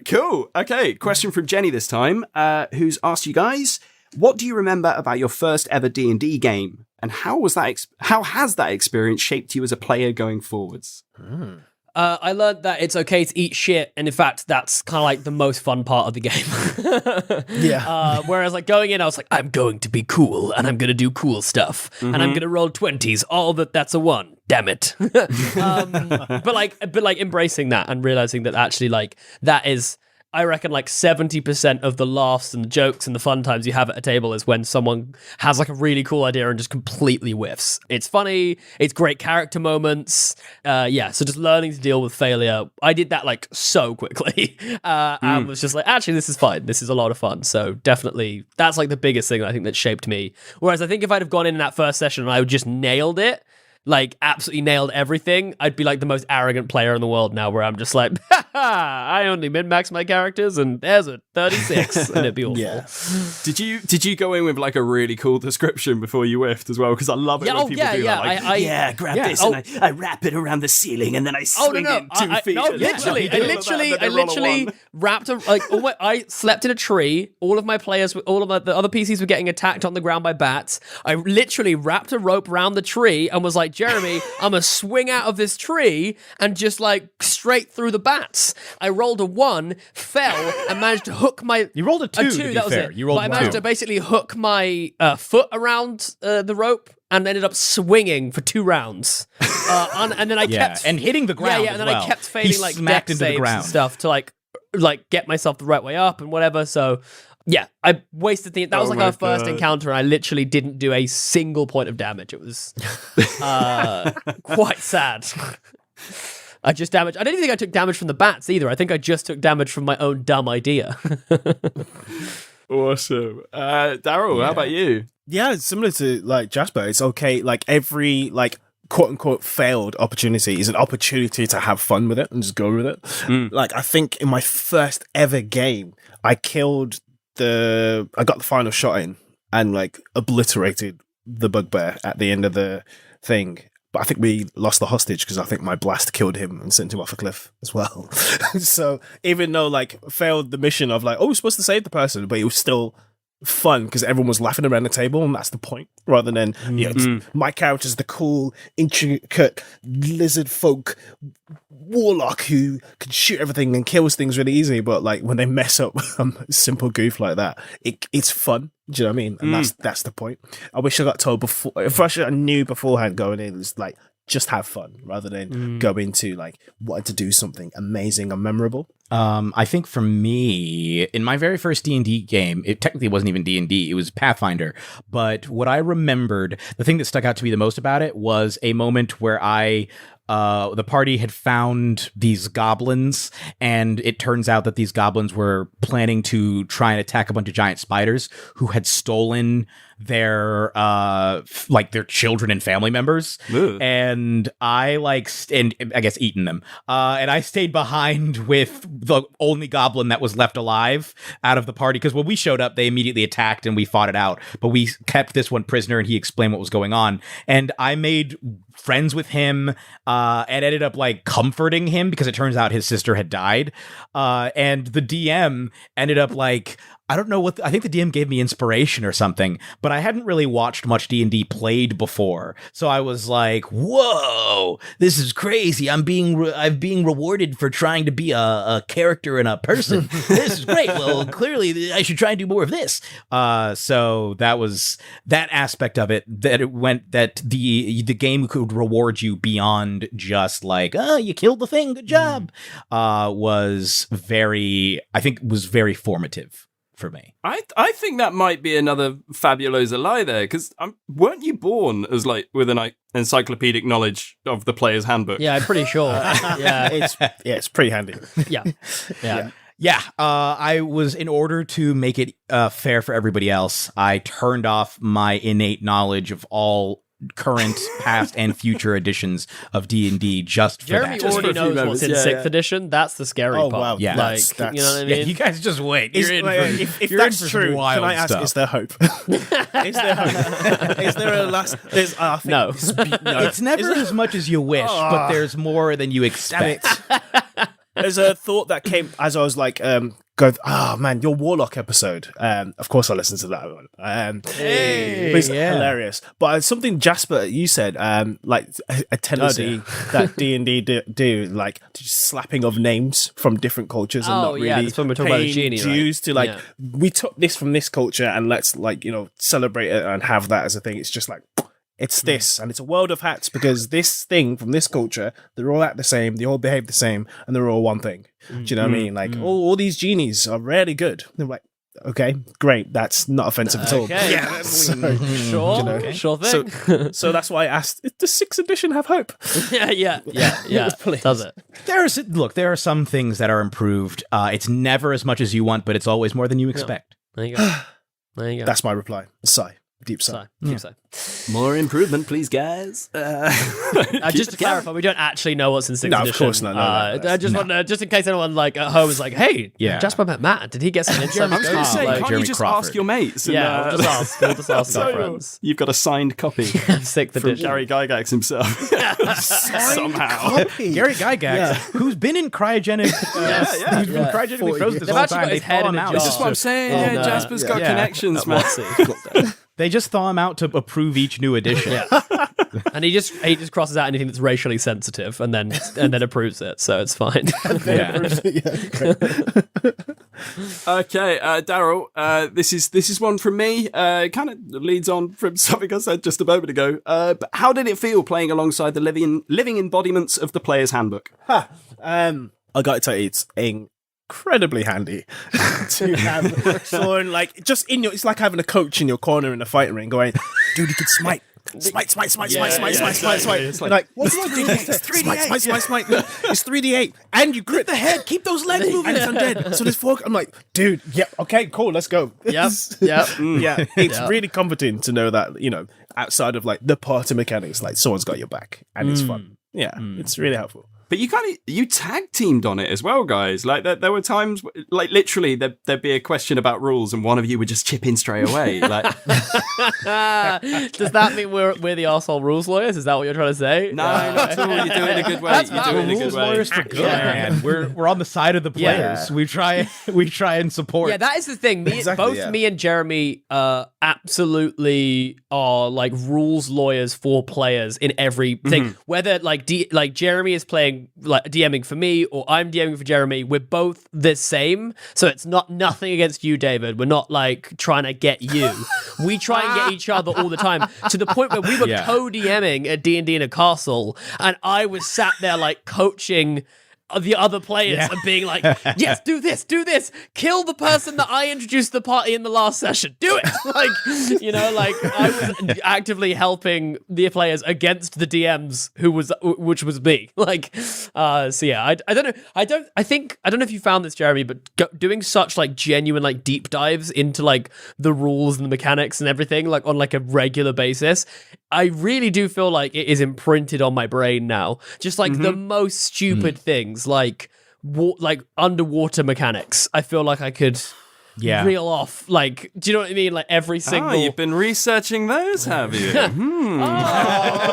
Cool. Okay, question from Jenny this time, who's asked you guys, what do you remember about your first ever D&D game, and how has that experience shaped you as a player going forwards? I learned that it's okay to eat shit, and in fact, that's kind of like the most fun part of the game. Yeah. Whereas, like, going in, I was like, I'm going to be cool, and I'm going to do cool stuff, and I'm going to roll 20s. All that's a 1. Damn it. But like embracing that and realizing that actually, like, that is, I reckon, like 70% of the laughs and the jokes and the fun times you have at a table is when someone has like a really cool idea and just completely whiffs. It's funny. It's great character moments. So just learning to deal with failure. I did that like so quickly and was just like, actually, this is fine. This is a lot of fun. So definitely that's like the biggest thing I think that shaped me. Whereas I think if I'd have gone in that first session and I would just nailed it, like absolutely nailed everything, I'd be like the most arrogant player in the world now, where I'm just like, I only min-max my characters and there's a 36 and it'd be awful. Yeah. Did you go in with like a really cool description before you whiffed as well? Because I love it when people do that. Like, grab this and I wrap it around the ceiling and then I swing it 2 feet. No, and then I roll a literally one. wrapped I slept in a tree. All of the other PCs were getting attacked on the ground by bats. I literally wrapped a rope around the tree and was like, Jeremy, I'm gonna swing out of this tree and just like straight through the bats. I rolled a 1, fell, and managed to hook my. You rolled a 2. To be that was fair. it. You rolled but I managed 2. to basically hook my foot around the rope and ended up swinging for 2 rounds. And then I kept and hitting the ground. and then as well. I kept failing He like smacked deck into the saves ground and stuff to like get myself the right way up and whatever. So yeah, I wasted that was like my our first God. encounter, and I literally didn't do a single point of damage. It was quite sad. I just damaged. I don't even think I took damage from the bats either. I think I just took damage from my own dumb idea. Awesome. Daryl, how about you? Yeah, it's similar to like Jasper. It's okay. Like every like quote unquote failed opportunity is an opportunity to have fun with it and just go with it. Like I think in my first ever game, I got the final shot in and like obliterated the bugbear at the end of the thing. But I think we lost the hostage because I think my blast killed him and sent him off a cliff as well. So even though like failed the mission of like, oh, we're supposed to save the person, but it was still fun because everyone was laughing around the table, and that's the point. Rather than my character's the cool, intricate lizard folk warlock who can shoot everything and kills things really easy, but like when they mess up a simple goof like that, it's fun. Do you know what I mean? And that's the point. I wish I got told before. If I knew beforehand going in, it's like just have fun rather than go into like wanting to do something amazing and memorable. I think for me, in my very first D&D game, it technically wasn't even D&D, it was Pathfinder. But what I remembered, the thing that stuck out to me the most about it was a moment where the party had found these goblins, and it turns out that these goblins were planning to try and attack a bunch of giant spiders who had stolen their their children and family members. Ugh. And I and I guess eaten them. And I stayed behind with the only goblin that was left alive out of the party, because when we showed up, they immediately attacked and we fought it out. But we kept this one prisoner and he explained what was going on. And I made friends with him and ended up like comforting him because it turns out his sister had died. And the DM ended up like, I don't know I think the DM gave me inspiration or something, but I hadn't really watched much D&D played before. So I was like, whoa, this is crazy. I'm being rewarded for trying to be a character and a person. This is great. Well, clearly I should try and do more of this. So that was that aspect of it, that it went that the game could reward you beyond just like, you killed the thing, good job, was very formative for me. I think that might be another Fabulosa lie there, because weren't you born as like with an encyclopedic knowledge of the player's handbook? Yeah, I'm pretty sure. Yeah, It's pretty handy. yeah. I was, in order to make it fair for everybody else, I turned off my innate knowledge of all current, past, and future editions of D&D just for Jeremy that. already for a few knows moments, what's in yeah, 6th yeah. edition. That's the scary Oh, part. wow. Yeah. Like, That's- you know what I Yeah, mean? you guys just wait. Is- You're in like, for, if you're in that's for some true, wild can I ask, stuff. is there hope? Is there hope? Is there a last... There's, I think No. It's never as much as you wish, but there's more than you expect. There's a thought that came as I was like, going, oh man, your Warlock episode. Of course I listened to that one. It's hilarious. But something Jasper, you said, like a tendency that D&D do, like just slapping of names from different cultures and Oh, not yeah, really that's when we're talking about the paying genie, right? dues to like, Yeah. we took this from this culture and let's like, celebrate it and have that as a thing. It's just like, it's this, and it's a world of hats because this thing from this culture, they're all act the same, they all behave the same, and they're all one thing. Do you know what I mean? Like, all these genies are really good. They're like, okay, great, that's not offensive at all. Okay. Yeah, Sure, sure thing. So that's why I asked, does 6th edition have hope? yeah. Please. Does it? There are some things that are improved. It's never as much as you want, but it's always more than you expect. There you go. There you go. That's my reply. Sigh. Deep sigh. Keep so. More improvement, please, guys. Just to clarify, we don't actually know what's in 6th No, of edition. course not, no, I just want to, just in case anyone like at home is like, "Hey, Yeah. Jasper met Matt. Did he get some insight?" I was going to say, like can't Jeremy you just Crawford. ask your mates? And, Yeah, we'll just ask our so friends. you've got a signed copy 6th from edition. Gary Gygax himself. Somehow. Gary Gygax, who's been in cryogenic, who's been cryogenic frozen this They've whole actually time. got They his head thaw in him a out. jar. That's what I'm saying. Oh, Yeah, Jasper's got yeah. connections, man. They just thaw him out to approve each new edition. And he just crosses out anything that's racially sensitive and then approves it, so it's fine. Okay, Daryl, this is one from me. Kind of leads on from something I said just a moment ago. But how did it feel playing alongside the living embodiments of the player's handbook? I got to tell you, it's incredibly handy to have someone like just in your. It's like having a coach in your corner in a fighting ring, going, "Dude, you can smite." Smite. You're like, what do I do? It's 3d8. Smite. It's 3d8. And you grip the head. Keep those legs moving. It's undead. So there's 4. I'm like, dude, yeah, okay, cool, let's go. Yep. Yeah, it's really comforting to know that, outside of like the party mechanics, like someone's got your back and it's fun. Yeah, it's really helpful. But you tag teamed on it as well, guys. Like there were times, like literally, there'd be a question about rules, and one of you would just chip in straight away. Like, Does that mean we're the arsehole rules lawyers? Is that what you're trying to say? no, not at all. You're doing it in a good way. You're doing it in a good Rules way. lawyers for good, man. We're on the side of the players. Yeah. We try and support. Yeah, that is the thing. Exactly, Me and Jeremy absolutely are like rules lawyers for players in everything. Whether like Jeremy is playing like DMing for me or I'm DMing for Jeremy, we're both the same. So it's nothing against you, David. We're not like trying to get you. We try and get each other all the time to the point where we were co-DMing at D&D in a castle, and I was sat there like coaching the other players and being like, yes, do this, kill the person that I introduced the party in the last session, do it. Like, I was actively helping the players against the DMs which was me. Like, so yeah, I don't know. I don't know if you found this, Jeremy, but doing such like genuine like deep dives into like the rules and the mechanics and everything like on like a regular basis, I really do feel like it is imprinted on my brain now. Just like the most stupid things, like underwater mechanics. I feel like I could reel off. Like, do you know what I mean? Like every single. Oh, you've been researching those, have you?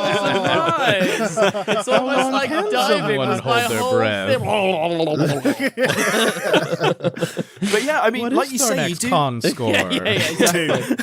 Nice. It's almost like diving with my whole But yeah, I mean, What like is you our say, next you do. con score? exactly.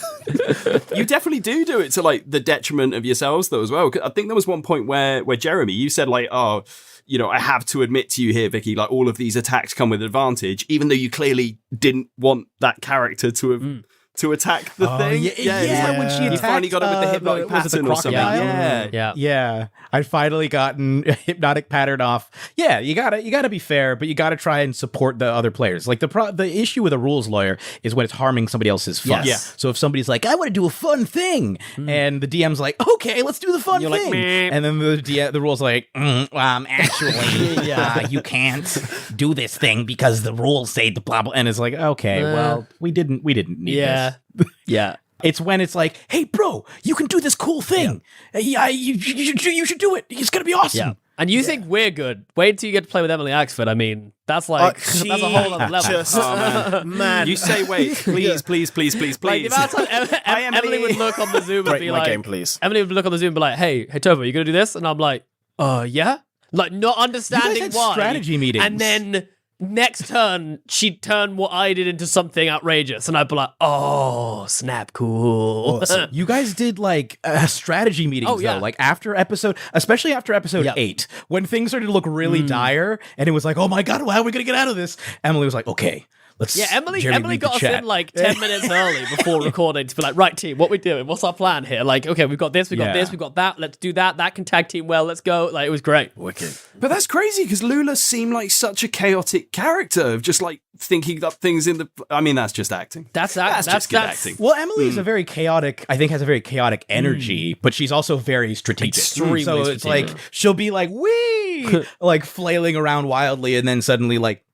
You definitely do it to like the detriment of yourselves though as well. I think there was one point where Jeremy, you said like, oh, I have to admit to you here, Vicky, like all of these attacks come with advantage, even though you clearly didn't want that character to have to attack the thing. Yeah, when she you attacked, finally got him with the hypnotic was it the pattern or something. crocodile? Yeah. I'd finally gotten a hypnotic pattern off. Yeah, you gotta be fair, but you gotta try and support the other players. Like the issue with a rules lawyer is when it's harming somebody else's fun. Yeah. So if somebody's like, I want to do a fun thing, and the DM's like, okay, let's do the fun You're thing, like, meh. and then the rules like, actually, you can't do this thing because the rules say the blah blah, and it's like, okay, well, we didn't need this. Yeah. It's when it's like, hey, bro, you can do this cool thing. Yeah, you should do it. It's gonna be awesome. Yeah. And you think we're good? Wait till you get to play with Emily Axford. I mean, that's like that's a whole other level. Man. You say, wait, please. Like the amount of time Emily would look on the Zoom and Break be my like, game, please. Emily would look on the Zoom and be like, hey, Tova, you gonna do this? And I'm like, yeah. Like not understanding had why. strategy meetings. And then next turn, she'd turn what I did into something outrageous, and I'd be like, "Oh, snap, cool." Awesome. You guys did like strategy meetings, yeah. though. Like especially after episode Yep. 8, when things started to look really dire, and it was like, "Oh my god, how are we gonna get out of this?" Emily was like, "Okay, let's." Yeah, Emily read got the us chat. in like 10 minutes early before recording to be like, right, team, what we doing? What's our plan here? Like, okay, we've got this, we've got Yeah. this, we've got that. Let's do that. That can tag team well. Let's go. Like, it was great. Wicked. But that's crazy because Lula seemed like such a chaotic character of just like thinking up things in the. I mean, that's just acting. That's just good acting. Well, Emily is a very chaotic, I think has a very chaotic energy, but she's also very strategic. Extremely so it's strategic. like, she'll be like, wee, like flailing around wildly, and then suddenly like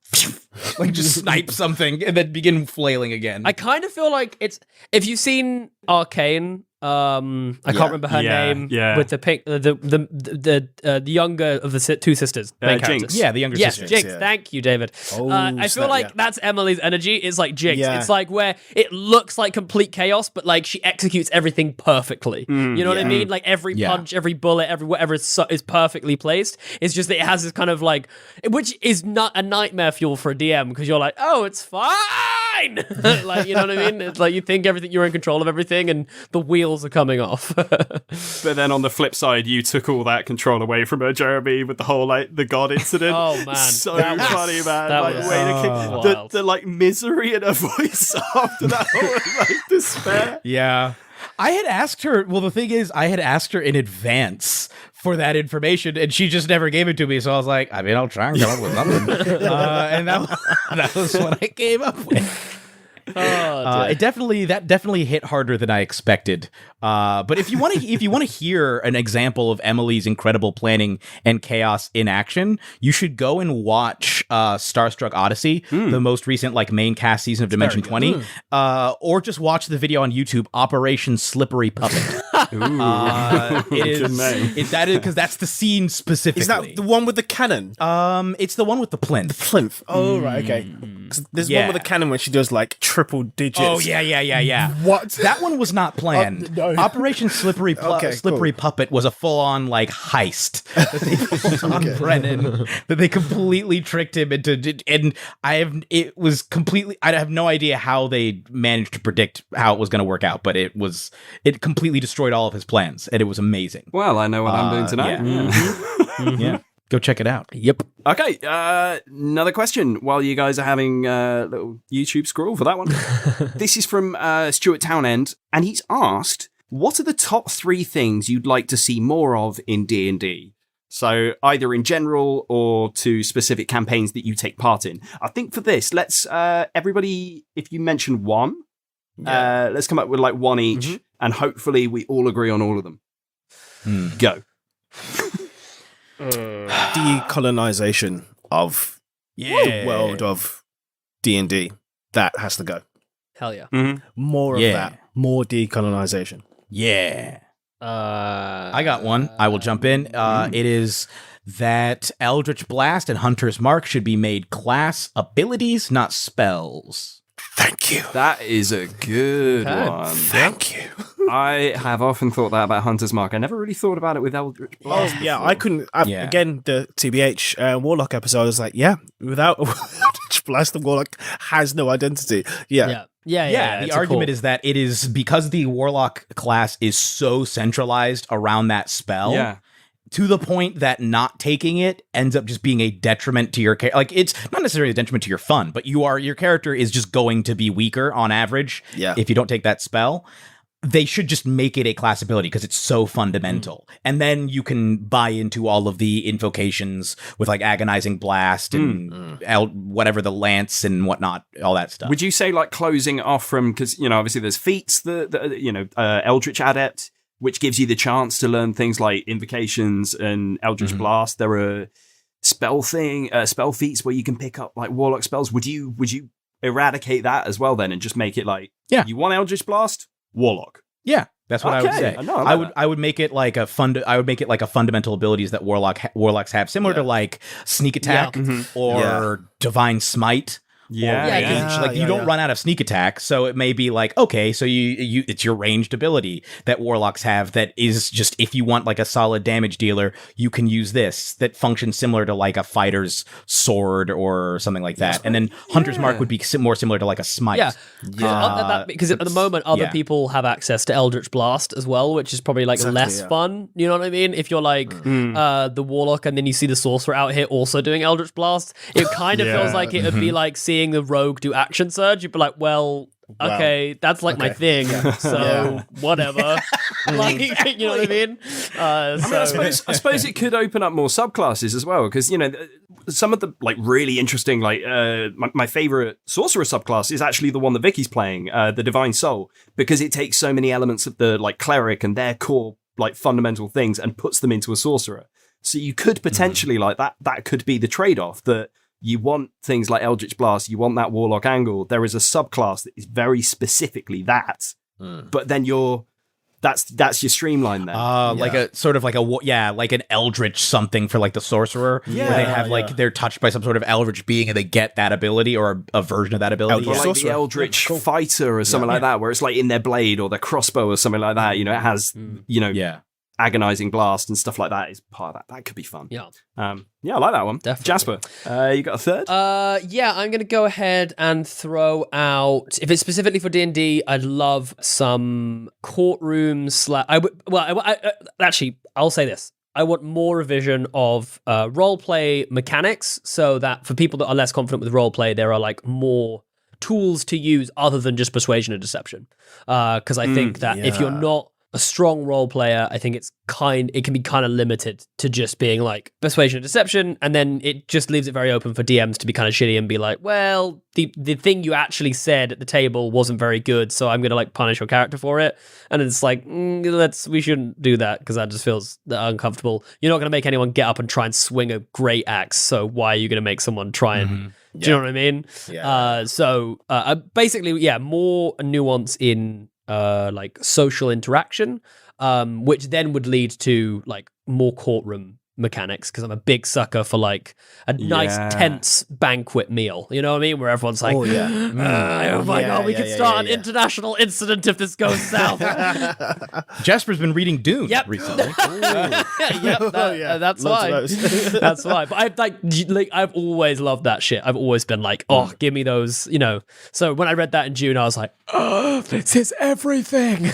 just snipe something and then begin flailing again. I kind of feel like it's if you've seen Arcane, I can't remember her name. Yeah. With the pink, the younger of the two sisters, main Jinx. characters. Yeah, the younger Yes, sister. Jinx. yeah. Thank you, David. Oh, I feel snap, like yeah. that's Emily's energy. It's like Jinx. Yeah. It's like where it looks like complete chaos, but like she executes everything perfectly. You know what I mean? Like every Yeah. punch, every bullet, every whatever is perfectly placed. It's just that it has this kind of like, which is not a nightmare fuel for a DM because you're like, oh, it's fine. Like, you know what I mean? It's like you think you're in control of everything and the wheels are coming off. But then on the flip side, you took all that control away from her, Jeremy, with the whole like the god incident. Oh, man. so That was- funny, man. that Like was way to kick wild. the like misery in her voice after that whole like despair. Yeah. I had asked her, well, the thing is, I had asked her in advance for that information, and she just never gave it to me. So I was like, I mean, I'll try and come up with something. And that was what I came up with. It definitely hit harder than I expected. But if you want to hear an example of Emily's incredible planning and chaos in action, you should go and watch Starstruck Odyssey, the most recent like main cast season of Dimension 20, or just watch the video on YouTube, Operation Slippery Puppet. It is because that's the scene specifically. Is that the one with the cannon? It's the one with the plinth. Plinth. Oh, right, okay. 'Cause there's one with the cannon when she does like triple digits. Oh yeah. What? That one was not planned. no. Operation Slippery Okay, Slippery Puppet was a full-on like heist that they pulled on Brennan. That they completely tricked him into, and it was completely. I have no idea how they managed to predict how it was going to work out, but it completely destroyed all of his plans, and it was amazing. Well, I know what I'm doing tonight. Yeah. Yeah. Go check it out. Yep. Okay, another question while you guys are having a little YouTube scroll for that one. This is from Stuart Townend, and he's asked, what are the top 3 things you'd like to see more of in D&D? So either in general or to specific campaigns that you take part in. I think for this, let's, everybody, if you mention one, let's come up with like one each, and hopefully we all agree on all of them. Go. Decolonization of the world of D&D. That has to go. Hell yeah. More of that. More decolonization. Yeah. I got one. I will jump in. It is that Eldritch Blast and Hunter's Mark should be made class abilities, not spells. Thank you. That is a good one. Thank you. I have often thought that about Hunter's Mark. I never really thought about it with Eldritch Blast. Yeah, I couldn't. Again, the TBH Warlock episode, I was like, without Eldritch Blast, the Warlock has no identity. Yeah. The argument is that it is because the Warlock class is so centralized around that spell. Yeah. To the point that not taking it ends up just being a detriment to your character. Like, it's not necessarily a detriment to your fun, but your character is just going to be weaker on average if you don't take that spell. They should just make it a class ability because it's so fundamental. And then you can buy into all of the invocations with like Agonizing Blast and whatever, the Lance and whatnot, all that stuff. Would you say like closing off from, because, obviously there's feats, Eldritch Adept, which gives you the chance to learn things like Invocations and Eldritch Blast. There are spell feats where you can pick up like Warlock spells. Would you eradicate that as well then and just make it like, you want Eldritch Blast? warlock. Yeah, that's what I would Okay. say. No, I like I would make it like a fundamental abilities that warlocks have, similar to like sneak attack or divine smite. You don't run out of sneak attack, so it may be like, okay, so you it's your ranged ability that warlocks have that is just, if you want like a solid damage dealer, you can use this that functions similar to like a fighter's sword or something like that. And then Hunter's Mark would be more similar to like a smite. Because at the moment other people have access to Eldritch Blast as well, which is probably like less fun. You know what I mean? If you're like the warlock and then you see the sorcerer out here also doing Eldritch Blast, it kind of feels like it would be like seeing the rogue do action surge. You'd be like, well, okay, that's like my thing. So whatever. Like, you know what I mean? I suppose it could open up more subclasses as well, because some of the like really interesting, like my favorite sorcerer subclass is actually the one that Vicky's playing, the Divine Soul, because it takes so many elements of the like cleric and their core like fundamental things and puts them into a sorcerer. So you could potentially like that could be the trade-off, that you want things like Eldritch Blast, you want that Warlock angle. There is a subclass that is very specifically that, but then that's your streamline then. Like a sort of like like an Eldritch something for like the sorcerer, where they have like they're touched by some sort of Eldritch being and they get that ability or a version of that ability. Or like the Eldritch Fighter or something like that, where it's like in their blade or their crossbow or something like that. It has agonizing blast and stuff like that is part of that. That could be fun. I like that one. Definitely. Jasper, you got a third? I'm gonna go ahead and throw out, if it's specifically for D&D, I'd love some courtrooms. Actually, I'll say this. I want more revision of roleplay mechanics, so that for people that are less confident with roleplay, there are like more tools to use other than just persuasion and deception. Because I think that if you're not a strong role player, I think it can be kind of limited to just being like persuasion and deception, and then it just leaves it very open for DMs to be kind of shitty and be like, well, the thing you actually said at the table wasn't very good, so I'm gonna like punish your character for it. And it's like, we shouldn't do that, because that just feels uncomfortable. You're not gonna make anyone get up and try and swing a great axe, so why are you gonna make someone try and do you know what I mean? Basically, more nuance in like social interaction, which then would lead to like more courtroom mechanics, because I'm a big sucker for like a nice tense banquet meal, you know what I mean, where everyone's like, oh my god, we can start an international incident if this goes south. Jasper's been reading Dune recently. That's why. That's why. But I've always loved that shit. I've always been like, oh, give me those, So when I read that in June, I was like, oh, this is everything.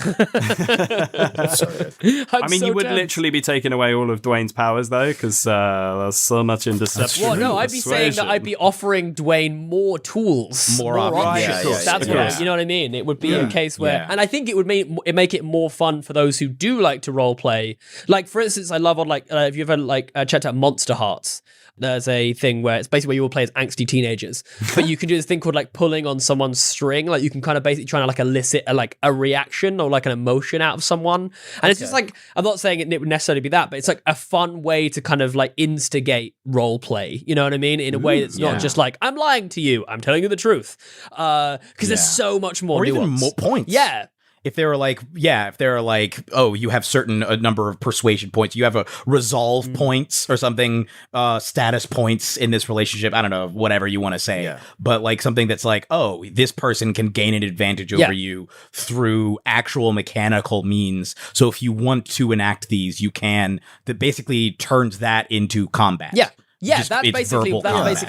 You would literally be taking away all of Dwayne's powers though, because there's so much in deception. Well, no, I'd be saying that I'd be offering Dwayne more tools, more options. That's what you know what I mean. It would be a case where, and I think it would make it more fun for those who do like to role play. Like for instance, I love on like if you've ever checked out Monster Hearts. There's a thing where it's basically where you all play as angsty teenagers, but you can do this thing called like pulling on someone's string. Like you can kind of basically try to like elicit a reaction or like an emotion out of someone. And it's just like, I'm not saying it would necessarily be that, but it's like a fun way to kind of like instigate role play. You know what I mean? In a way that's not just like, I'm lying to you, I'm telling you the truth. Because there's so much more nuance. Even more points. Yeah. If they were like, oh, you have a number of persuasion points, you have a resolve points or something, status points in this relationship. I don't know, whatever you want to say. Yeah. But like something that's like, oh, this person can gain an advantage over you through actual mechanical means. So if you want to enact these, you can. That basically turns that into combat. Yeah. Yeah, that's basically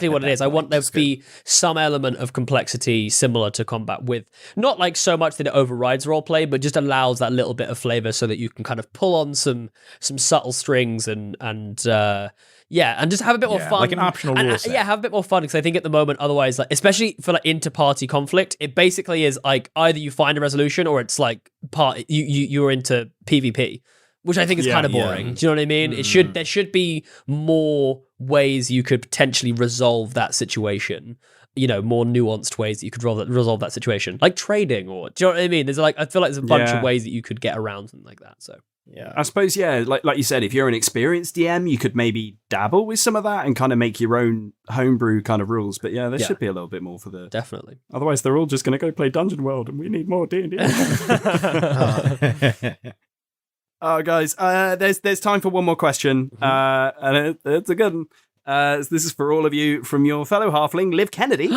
what it is. I want there to be some element of complexity similar to combat, with not like so much that it overrides roleplay, but just allows that little bit of flavor so that you can kind of pull on some subtle strings and just have a bit more fun, like an optional rule set. Have a bit more fun, because I think at the moment, otherwise, like especially for like inter-party conflict, it basically is like either you find a resolution or it's like you're into PvP. Which I think is kind of boring. Do you know what I mean? There should be more ways you could potentially resolve that situation. More nuanced ways that you could resolve that situation, like trading, or do you know what I mean? There's I feel like there's a bunch of ways that you could get around something like that. So Yeah. I suppose, yeah, like you said, if you're an experienced DM, you could maybe dabble with some of that and kind of make your own homebrew kind of rules. But yeah, there should be a little bit more for the... Definitely. Otherwise, they're all just going to go play Dungeon World, and we need more D&D. Oh, guys, there's time for one more question, and it's a good one. This is for all of you from your fellow halfling, Liv Kennedy,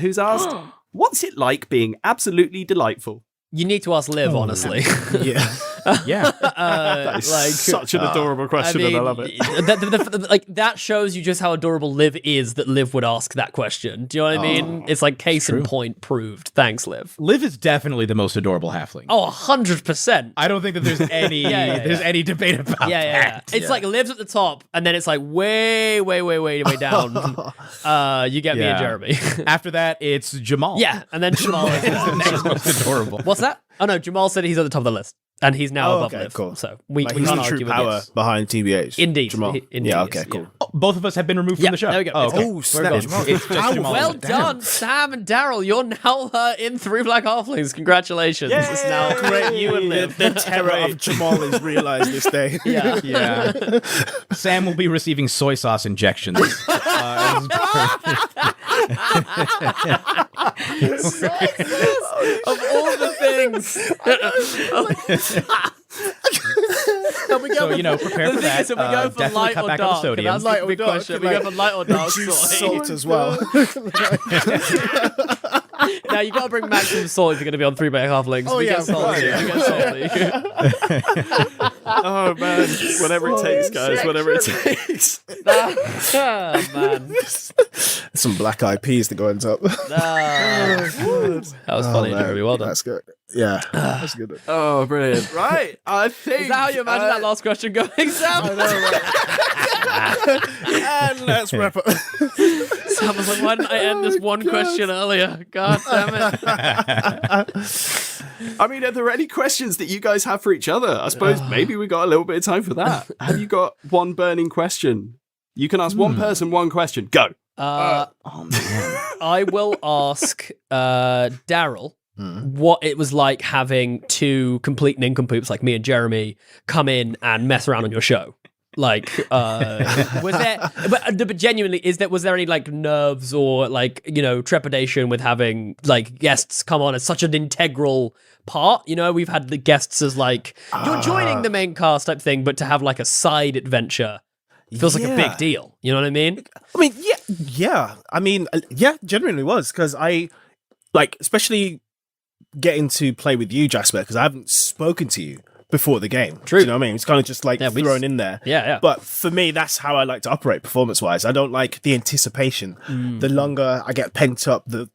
who's asked, what's it like being absolutely delightful? You need to ask Liv, honestly. Yeah. Yeah. That is such an adorable question, and I love it. Like that shows you just how adorable Liv is. That Liv would ask that question. Do you know what I mean? It's like case in point proved. Thanks, Liv. Liv is definitely the most adorable halfling. Oh, 100%. I don't think that there's any there's any debate about that. It's like Liv's at the top, and then it's like way down. You get me and Jeremy. After that, it's Jamal. Yeah, and then Jamal is the next most adorable. What's that? Oh no, Jamal said he's at the top of the list, and he's now above okay, Liv. cool. So we Like, can't he's the argue true with power this. behind TBH. Indeed. Jamal. Indeed, Yeah, yes, okay, cool. Oh, both of us have been removed from the show. There we go. Oh, It's okay. gone. Oh, snap. We're Jamal. It's just Jamal. Well done, Sam and Daryl. You're now in 3 Black Halflings. Congratulations. It's now Great. you and Liv. The terror of Jamal is realized this day. Yeah. Yeah. Sam will be receiving soy sauce injections. Of all the things. So, prepare for that. So we go for Definitely light cut or back dark. on the sodium. That's like a big question. We go for light or dark Juice soy. salt as well. Now you got to bring maximum salt if you're going to be on 3 Black Halflings. Oh, we yeah, get salty. right. We get salty. Oh, man. Whatever it takes, guys. Whatever it takes. Oh, man. Some black eyed peas to go on top. That was funny, man. Jeremy. Well done. That's good. Yeah, that's good. Oh, brilliant. Right. I think... Is that how you imagine that last question going, Sam? I know, right? And let's wrap up. Sam was like, why didn't I end this one question earlier? God damn it. I mean, are there any questions that you guys have for each other? I suppose maybe we got a little bit of time for that. Have you got one burning question? You can ask one person one question. Go. Oh, man. I will ask Daryl what it was like having 2 complete nincompoops like me and Jeremy come in and mess around on your show. Like, was there? But genuinely, was there any like nerves or like trepidation with having like guests come on as such an integral part? We've had the guests as like you're joining the main cast type thing, but to have like a side adventure feels like a big deal. You know what I mean? I mean, yeah. I mean, genuinely was because I like, especially getting to play with you, Jasper, because I haven't spoken to you before the game. True. Do you know what I mean? It's kind of just like thrown in there. Yeah. But for me, that's how I like to operate performance-wise. I don't like the anticipation. The longer I get pent up, the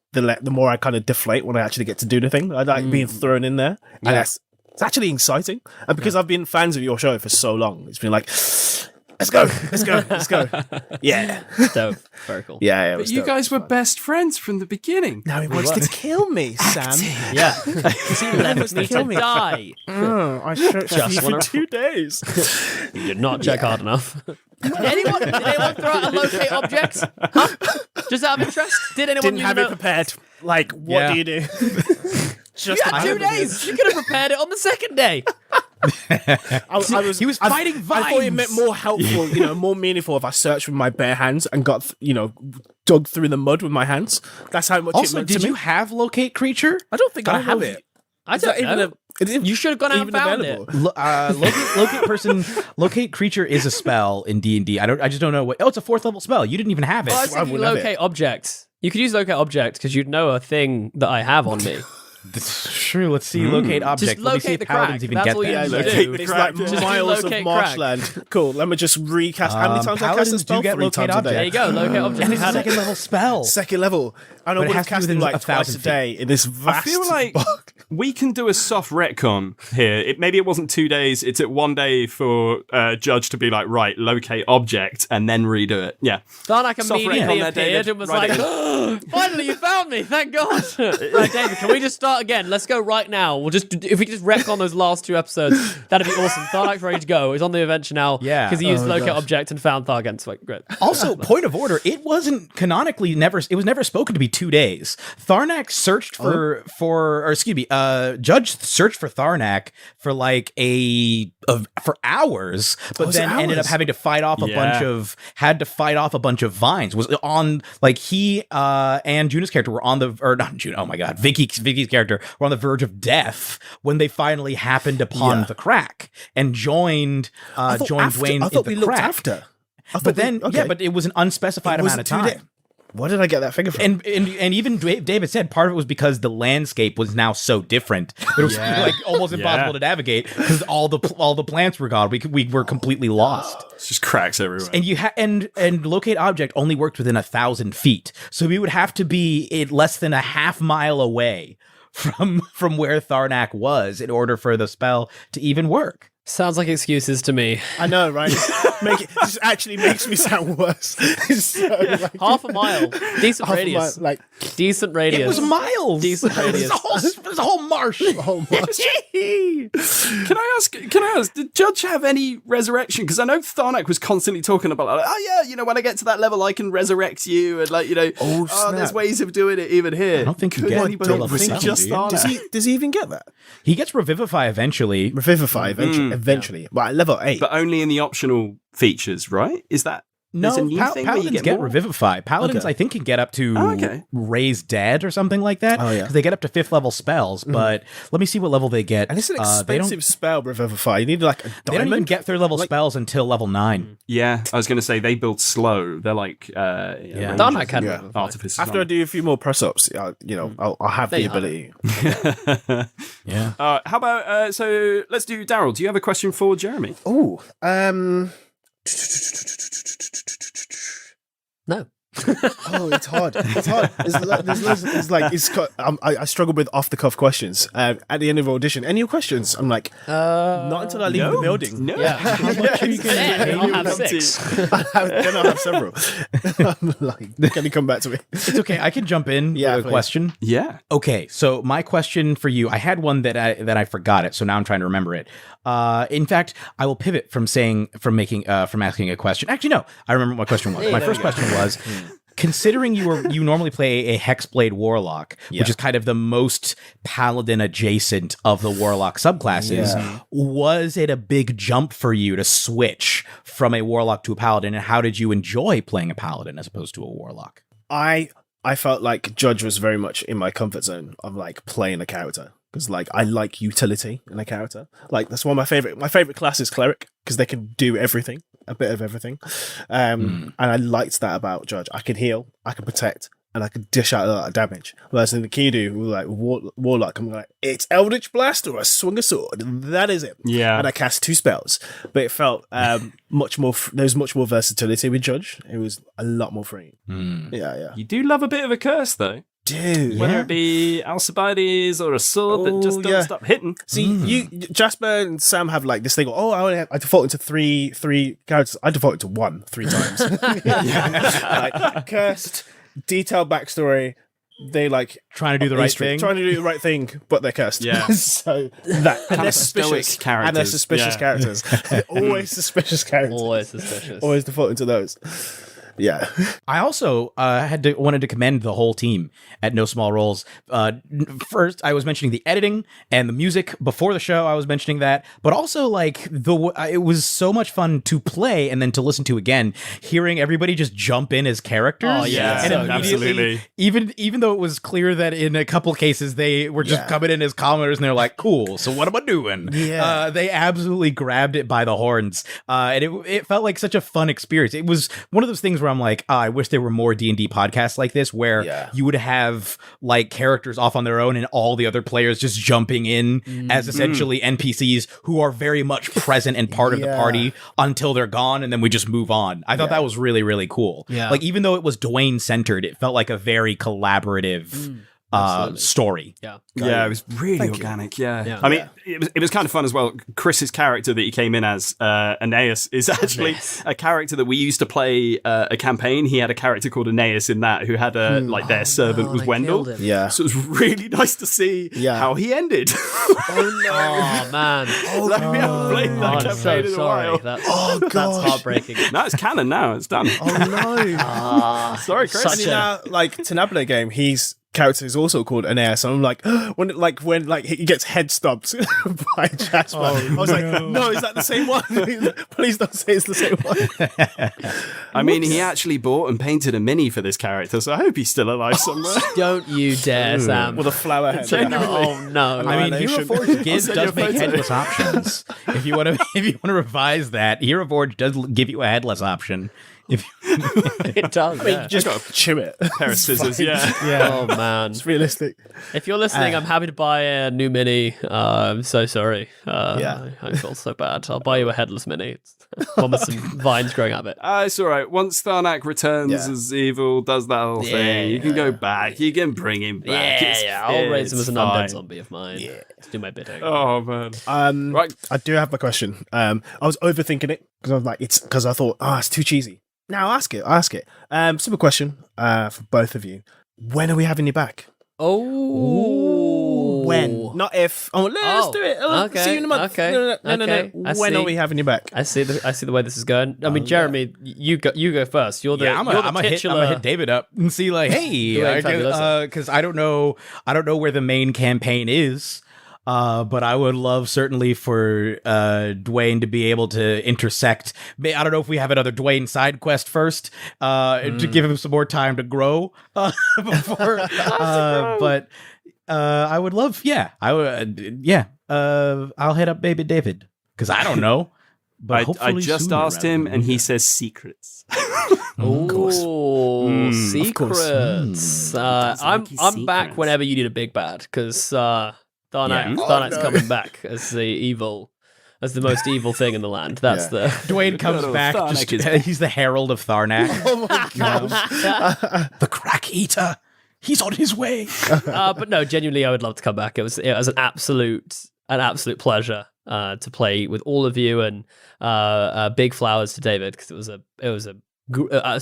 more I kind of deflate when I actually get to do the thing. I like being thrown in there. And it's actually exciting. And because I've been fans of your show for so long, it's been like, let's go. Yeah. Dope. Very cool. Yeah. But you guys were best friends from the beginning. Now he wants to kill me, Sam. Yeah. Because he left me to die. I searched for you wanna- for 2 days. You did not check hard enough. Did anyone throw out a locate object? Huh? Just out of interest? Did anyone Didn't use have a- it prepared. Like, what do you do? You had 2 days. You could have prepared it on the second day. He was fighting vines. I thought it meant more helpful, more meaningful if I searched with my bare hands and got, dug through the mud with my hands. That's how much it Also, meant did to you me. have locate creature? I don't think I have it. I don't know. You should have gone out and found it. Locate creature is a spell in D&D. I just don't know what. Oh, it's a 4th level spell. You didn't even have it. Well, I was thinking locate object. You could use locate object because you'd know a thing that I have on me. That's true. Let's see. Locate object. Just Let me see locate if the paladins crack. even That's get all you that. need to Locate do. it's like Just do miles of locate marshland. Cool. Let me just recast. How many times I cast paladins a spell? do get 3 locate times a object. There day. you go. Locate object. And it's a Had it. 2nd level spell. 2nd level. And I But it would has have to be cast them within like twice 1,000 a day in this vast. I feel like box. we can do a soft retcon here. Maybe it wasn't 2 days. It's at 1 day for Judge to be like, right, locate object, and then redo it. Yeah. Tarnic Soft immediately retcon there, appeared David. and was Right like, again. finally you found me, thank God. Right, David, can we just start start again. Let's go right now. We'll just if we just wreck on those last 2 episodes, that'd be awesome. Tarnac's ready to go. He's on the adventure now. Yeah. because he used Oh, locate gosh. object and found Thargan. So great. Also, point of order, it wasn't canonically it was never spoken to be 2 days. Tharnak searched for Judge searched for Tharnak for like for hours, but was it then ended up hours? having to fight off a bunch of vines. Was on like he and Juna's character were on the or not Juna, oh my god, Vicky's character were on the verge of death when they finally happened upon the crack and joined Dwayne I thought in we the looked crack. after. But then, but it was an unspecified amount of time. Where did I get that figure from? And even David said part of it was because the landscape was now so different. It was like almost impossible to navigate because all the plants were gone. We were completely lost. It's just cracks everywhere. And you and locate object only worked within 1,000 feet, so we would have to be less than a half mile away from where Tharnak was in order for the spell to even work. Sounds like excuses to me. I know, right? This actually makes me sound worse. So, like, Half a mile, decent half a radius, mile, like decent radius. It was miles. Decent radius. It was a whole marsh. Can I ask, did Judge have any resurrection? Because I know Tarnic was constantly talking about, like, oh yeah, when I get to that level, I can resurrect you, and like, there's snap. ways of doing it even here. I don't think you Could get anybody till level bring 7, just do you? Tarnic? does he even get that? He gets revivify eventually. Revivify eventually. Well, at level 8. But only in the optional features, right? Is that there's a new thing where you Paladins get get more? revivify. Paladins, Okay. I think, can get up to raise dead or something like that. Oh, yeah. Because they get up to 5th level spells. But let me see what level they get. And it's an They don't- expensive spell, Revivify. You need like a diamond. They don't even get 3rd level spels until level 9. Yeah, I was going to say they build slow. They're like Tarnic had Yeah. artificers. After I do a few more press-ups, I'll have There the you have ability. Yeah. how about so let's do Daryl. Do you have a question for Jeremy? Oh, No. oh, it's hard. It's hard. I struggle with off-the-cuff questions. At the end of audition, any questions? I'm like, not until I leave the building. No. Yeah. How much can you get? I'll have 6. Then I'll have several. I'm like, can you come back to me? It's okay. I can jump in Yeah, with a please. question. Yeah. Okay, so my question for you, I had one that I forgot it, so now I'm trying to remember it. In fact, I will pivot from asking a question. Actually, no, I remember what my question was. My first question was, considering you normally play a Hexblade Warlock, which is kind of the most paladin adjacent of the Warlock subclasses, was it a big jump for you to switch from a Warlock to a Paladin, and how did you enjoy playing a Paladin as opposed to a Warlock? I felt like Judge was very much in my comfort zone of like playing a character. Because like I like utility in a character. Like that's one of my favorite class is cleric because they can do everything, a bit of everything. And I liked that about Judge. I can heal, I can protect, and I can dish out a lot of damage. Whereas in the Kidu, like Warlock, I'm like, it's Eldritch Blast or I swing a sword, and that is it. Yeah. And I cast 2 spells, but it felt much more. There was much more versatility with Judge. It was a lot more free. Yeah. You do love a bit of a curse, though. Dude, Whether it be Alcibiades or a sword that just doesn't stop hitting. See, Jasper and Sam have like this thing. Oh, I default into three characters. I default into 1 3 times. Like cursed, detailed backstory. They like Trying to do the right history, thing. trying to do the right thing, but they're cursed. Yeah. So that and they're stoic suspicious characters. and they're suspicious Yeah. characters. They're always suspicious characters. Always suspicious. Always default into those. Yeah. I also wanted to commend the whole team at No Small Roles. First, I was mentioning the editing and the music before the show. I was mentioning that, but also like it was so much fun to play and then to listen to again, hearing everybody just jump in as characters. Oh, yeah. and So immediately, even though it was clear that in a couple cases they were just coming in as commenters and they're like, "Cool, so what am I doing?" Yeah. They absolutely grabbed it by the horns, and it felt like such a fun experience. It was one of those things where I'm like, I wish there were more D&D podcasts like this where you would have like characters off on their own and all the other players just jumping in as essentially NPCs who are very much present and part of the party until they're gone, and then we just move on. I thought that was really, really cool. Yeah. Like even though it was Dwayne centered, it felt like a very collaborative Absolutely. story. Yeah. Yeah, it was really Thank you. organic. Yeah. Yeah. I mean, it was kind of fun as well. Chris's character that he came in as, Aeneas, is actually Aeneas. a character that we used to play a campaign. He had a character called Aeneas in that, who had their servant was they Wendell. killed him. Yeah. So it was really nice to see Yeah. how he ended. Oh man. Like, we haven't played Oh, that I'm so campaign in a sorry. while. That's, Oh, that's gosh. heartbreaking. No, it's canon now. It's done. Oh no! Sorry, Chris. Such And now, like Tenable game, his character is also called Aeneas. And I'm like, when he gets head stomped by Jasper, I was like, no, is that the same one? Please don't say it's the same one. I mean, he actually bought and painted a mini for this character, so I hope he's still alive somewhere. Don't you dare, Sam. With a flower head. Oh no. I mean, Hero Annihilation. Forge gives I'll send you does a make photo. headless options. If you want to revise that, Hero Forge does give you a headless option. If It does. yeah. Just chew it. Pair of scissors, yeah. Oh man. It's realistic. If you're listening, I'm happy to buy a new mini. I'm so sorry. Yeah. I feel so bad. I'll buy you a headless mini. It's one with some vines growing out of it. It's all right. Once Tarnic returns Yeah. as evil, does that whole thing, you can go back. You can bring him back. I'll raise him as an undead fine. zombie of mine. Yeah. Let's do my bidding. Oh man. Right. I do have my question. I was overthinking it because I was like, because I thought, it's too cheesy. Now I'll ask it. Simple question for both of you. When are we having you back? Oh. When? Not if. Oh, let's do it. okay, See you in a month. okay, No. okay, I When see. are we having you back? I see the way this is going. I mean, Jeremy, you go first. You're the I'm you're the gonna titular. hit David up and see like, hey, Fabuloso. because I don't know where the main campaign is. But I would love certainly for Dwayne to be able to intersect. I don't know if we have another Dwayne side quest first to give him some more time to grow before. But I would love, I'll hit up baby David because I don't know. But I hopefully just sooner asked rather him, than and he later. says secrets. Oh, secrets. I'm Sneaky back secrets. whenever you need a big bad because Tarnic's no. coming back as the most evil thing in the land. That's the Dwayne comes Good old back. Tarnic Just, is- he's the herald of Tarnac. Oh my gosh. The crack eater. He's on his way. but no, genuinely, I would love to come back. It was an absolute pleasure to play with all of you, and big flowers to David because it was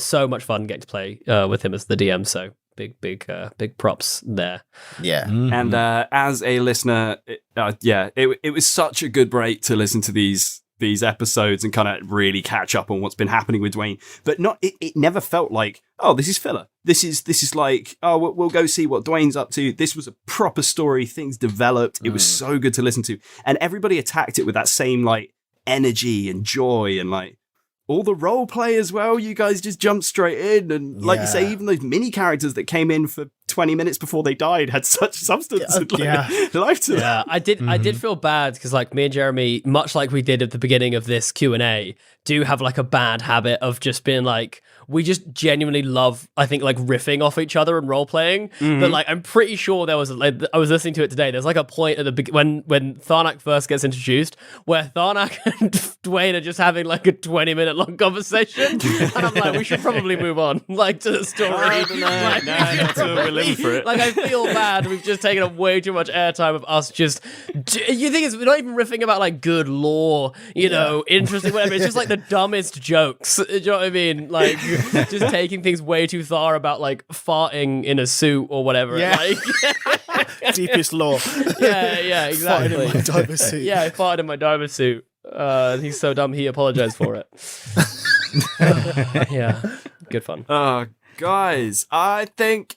so much fun getting to play with him as the DM. So big props there. Yeah. And as a listener, it was such a good break to listen to these episodes and kind of really catch up on what's been happening with Dwayne. But it never felt like, oh, this is filler. This is like, oh, we'll go see what Dwayne's up to. This was a proper story. Things developed. It was so good to listen to, and everybody attacked it with that same like energy and joy and like. All the role play as well, you guys just jumped straight in. And like you say, Yeah. even those mini characters that came in for 20 minutes before they died had such substance and life to them. Yeah, I did feel bad because like me and Jeremy, much like we did at the beginning of this Q&A, do have like a bad habit of just being like, we just genuinely love, I think, like riffing off each other and role playing. But like, I'm pretty sure there was, like, I was listening to it today. There's like a point at the when Tarnac first gets introduced, where Tarnac and Dwayne are just having like a 20-minute long conversation, and I'm like, we should probably move on, like to the story. Like, not till we're living for it. Like, I feel bad. We've just taken up way too much airtime of us just. You think it's we're not even riffing about like good lore, interesting whatever. It's just like the dumbest jokes. Do you know what I mean? Like. Just taking things way too far about like farting in a suit or whatever. Yeah. Like, Deepest lore. yeah, exactly. Fighting my diver suit. Yeah, I farted in my diver suit. He's so dumb he apologized for it. Yeah, good fun. Guys, I think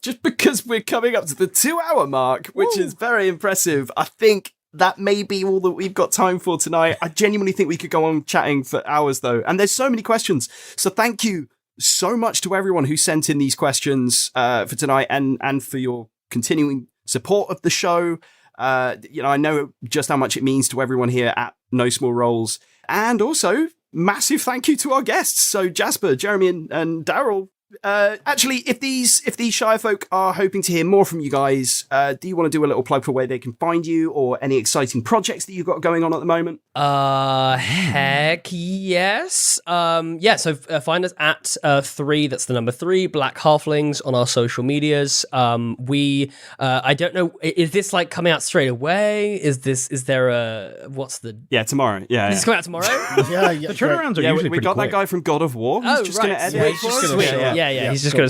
just because we're coming up to the 2-hour mark, which is very impressive, I think that may be all that we've got time for tonight. I genuinely think we could go on chatting for hours, though. And there's so many questions. So thank you so much to everyone who sent in these questions for tonight and for your continuing support of the show. I know just how much it means to everyone here at No Small Roles. And also, massive thank you to our guests. So Jasper, Jeremy, and Daryl, Actually, if these Shire folk are hoping to hear more from you guys, do you want to do a little plug for where they can find you or any exciting projects that you've got going on at the moment? Heck yes. So find us at 3, that's the number 3, Black Halflings on our social medias. I don't know, is this like coming out straight away? Is there Tomorrow. Yeah. Is this coming out tomorrow? Yeah, The turnarounds are usually we pretty got quick. that guy from God of War. He's just going to edit it for us. Sweet. Yeah. He's just gonna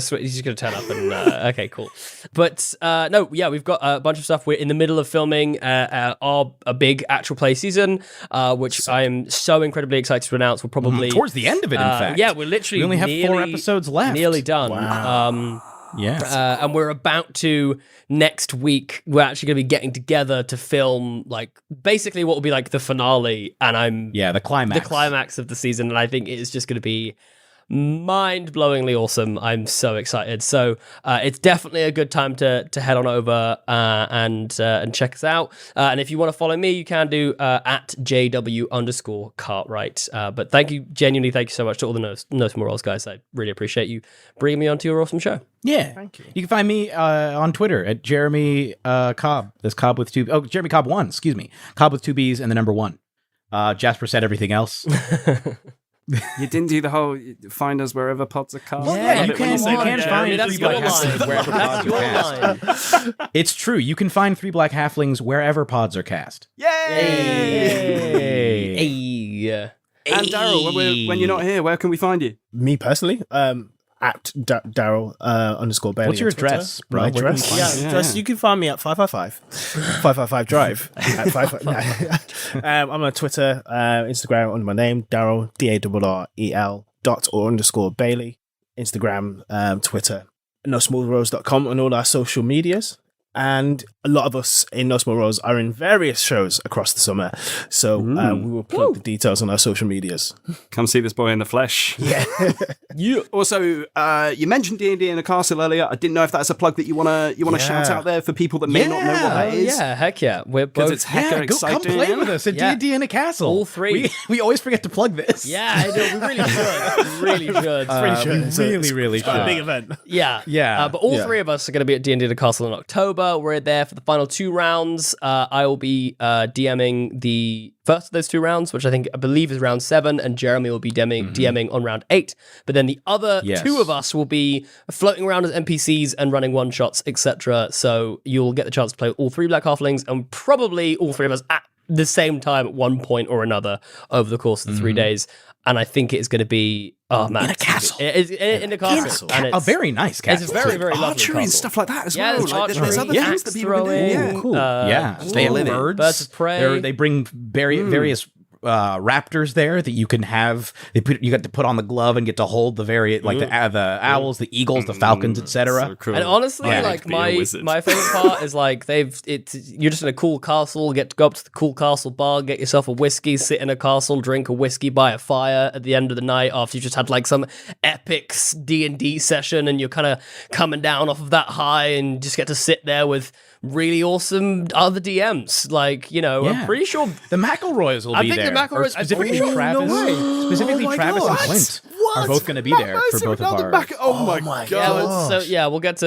turn up and okay, cool. But we've got a bunch of stuff. We're in the middle of filming a big actual play season, which I am so incredibly excited to announce. We're probably towards the end of it. In fact, yeah, we're literally we only have 4 episodes left. Nearly done. Wow. And we're about to next week. We're actually going to be getting together to film like basically what will be like the finale, and the climax of the season. And I think it is just going to be mind-blowingly awesome. I'm so excited. So it's definitely a good time to head on over and check us out. And if you want to follow me, you can do at JW_Cartwright. But genuinely thank you so much to all the No Small Roles guys. I really appreciate you bringing me onto your awesome show. Yeah, thank you. You can find me on Twitter at Jeremy Cobb. There's Cobb with 2. Oh, Jeremy Cobb 1. Excuse me. Cobb with 2 B's and the number 1. Jasper said everything else. You didn't do the whole find us wherever pods are cast. Yeah, you can find that's 3 Black your line. Halflings wherever That's pods are your cast. line. It's true. You can find 3 Black Halflings wherever pods are cast. Yay! Hey. And Daryl, when you're not here, where can we find you? Me personally, at Daryl _Bailey. What's your on Twitter. address, bro? My Where can we address? find Yeah, you? address. You can find me at 555 Drive. At 555. I'm on Twitter, Instagram under my name, Daryl DARREL _Bailey. Instagram, Twitter, nosmallrose.com on all our social medias. And a lot of us in No Small Roles are in various shows across the summer. So we will plug the details on our social medias. Come see this boy in the flesh. Yeah. Also, you mentioned D&D in a castle earlier. I didn't know if that's a plug that you wanna shout out there for people that may not know what that is. Yeah, heck yeah. We're Because both it's hecka Go come exciting. play with us at Yeah. D&D in a castle. All 3. We always forget to plug this. Yeah, I know. We really should. We really should. We really should. A big event. Yeah. Yeah. But all 3 of us are going to be at D&D the Castle in October. We're there for the final 2 rounds. I will be DMing the first of those 2 rounds, which I believe is round 7, and Jeremy will be DMing on round 8. But then the other 2 of us will be floating around as NPCs and running one-shots, etc. So you'll get the chance to play with all 3 Black Halflings, and probably all 3 of us at the same time at one point or another over the course of the 3 days. And I think it is going to be in a castle. In a castle. And A very nice castle. it's a very, very lovely Archery castle. and stuff like that as Yeah, well. there's archery, There's other things that people can do. throwing, Yeah. Cool. They have birds of prey. They bring various raptors there that you can have. You get to put on the glove and get to hold the the owls, the eagles, the falcons, etc. So cool. And honestly, I'd like be a wizard. my favorite part is like you're just in a cool castle, get to go up to the cool castle bar, get yourself a whiskey, sit in a castle, drink a whiskey by a fire at the end of the night after you just had like some epic D&D session, and you're kind of coming down off of that high and just get to sit there with really awesome other DMs. Like, I'm pretty sure the McElroys will be there. I think the McElroys, specifically Travis, Travis and Clint are both going to be there for both of our. Oh my god! We'll get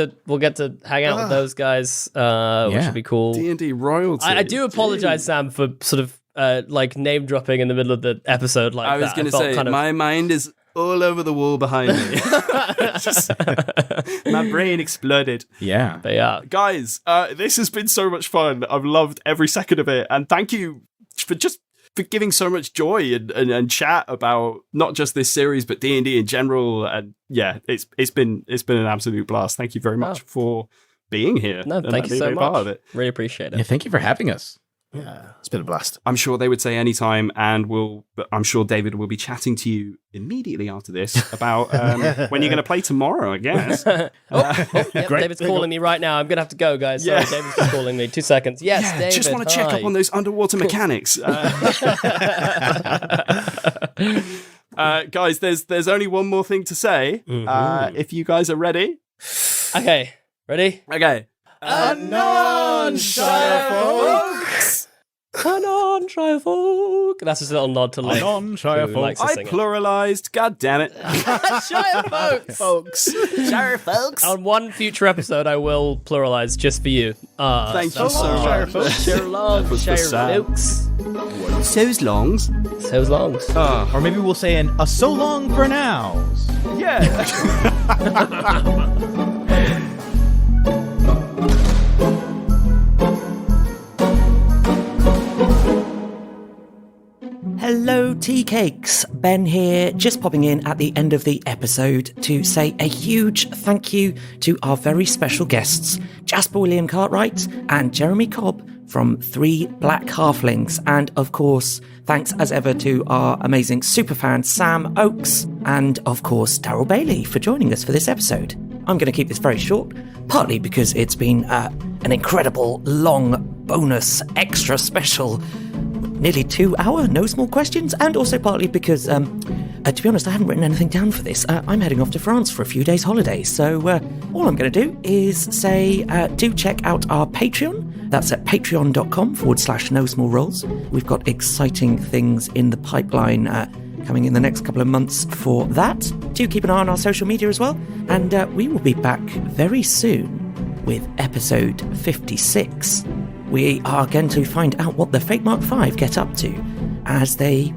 to hang out with those guys, which would be cool. D&D royalty. I do apologize, Sam, for sort of like name dropping in the middle of the episode. Like I was going to say, my mind is all over the wall behind me. My brain exploded. Yeah. But yeah, guys, this has been so much fun. I've loved every second of it, and thank you for giving so much joy and chat about not just this series but D&D in general. And yeah, it's been an absolute blast. Thank you very much for being here. No, thank you so much. Part of it. Really appreciate it. Yeah, thank you for having us. Yeah, it's been a blast. I'm sure they would say anytime, but I'm sure David will be chatting to you immediately after this about when you're going to play tomorrow, I guess. Yep, David's calling me right now. I'm going to have to go, guys. Sorry, David's just calling me. 2 seconds. Yes, yeah, David. Just want to check up on those underwater mechanics. Guys, there's only one more thing to say. If you guys are ready. Okay, ready? Okay. Anon, Shire folks! Anon! non-shire folk. That's just a little nod to Liv, non-shire who folk. likes to I sing it. pluralized. God damn it. Shire folks. Folks. Shire folks. On one future episode, I will pluralize just for you. Thank you so much. Shire long, was the shire sound. folks. So's longs. So long. Or maybe we'll say a so long for now. Yeah. Hello, tea cakes. Ben here, just popping in at the end of the episode to say a huge thank you to our very special guests, Jasper William Cartwright and Jeremy Cobb from 3 Black Halflings. And of course, thanks as ever to our amazing superfan Sam Oakes and of course Daryl Bailey for joining us for this episode. I'm going to keep this very short, partly because it's been an incredible, long, bonus, extra special, nearly 2-hour No Small Questions, and also partly because, to be honest, I haven't written anything down for this. I'm heading off to France for a few days' holiday, so all I'm going to do is say do check out our Patreon. That's at patreon.com/No Small Rolls. We've got exciting things in the pipeline coming in the next couple of months for that. Do keep an eye on our social media as well, and we will be back very soon with episode 56. We are going to find out what the Fate Mark V get up to as they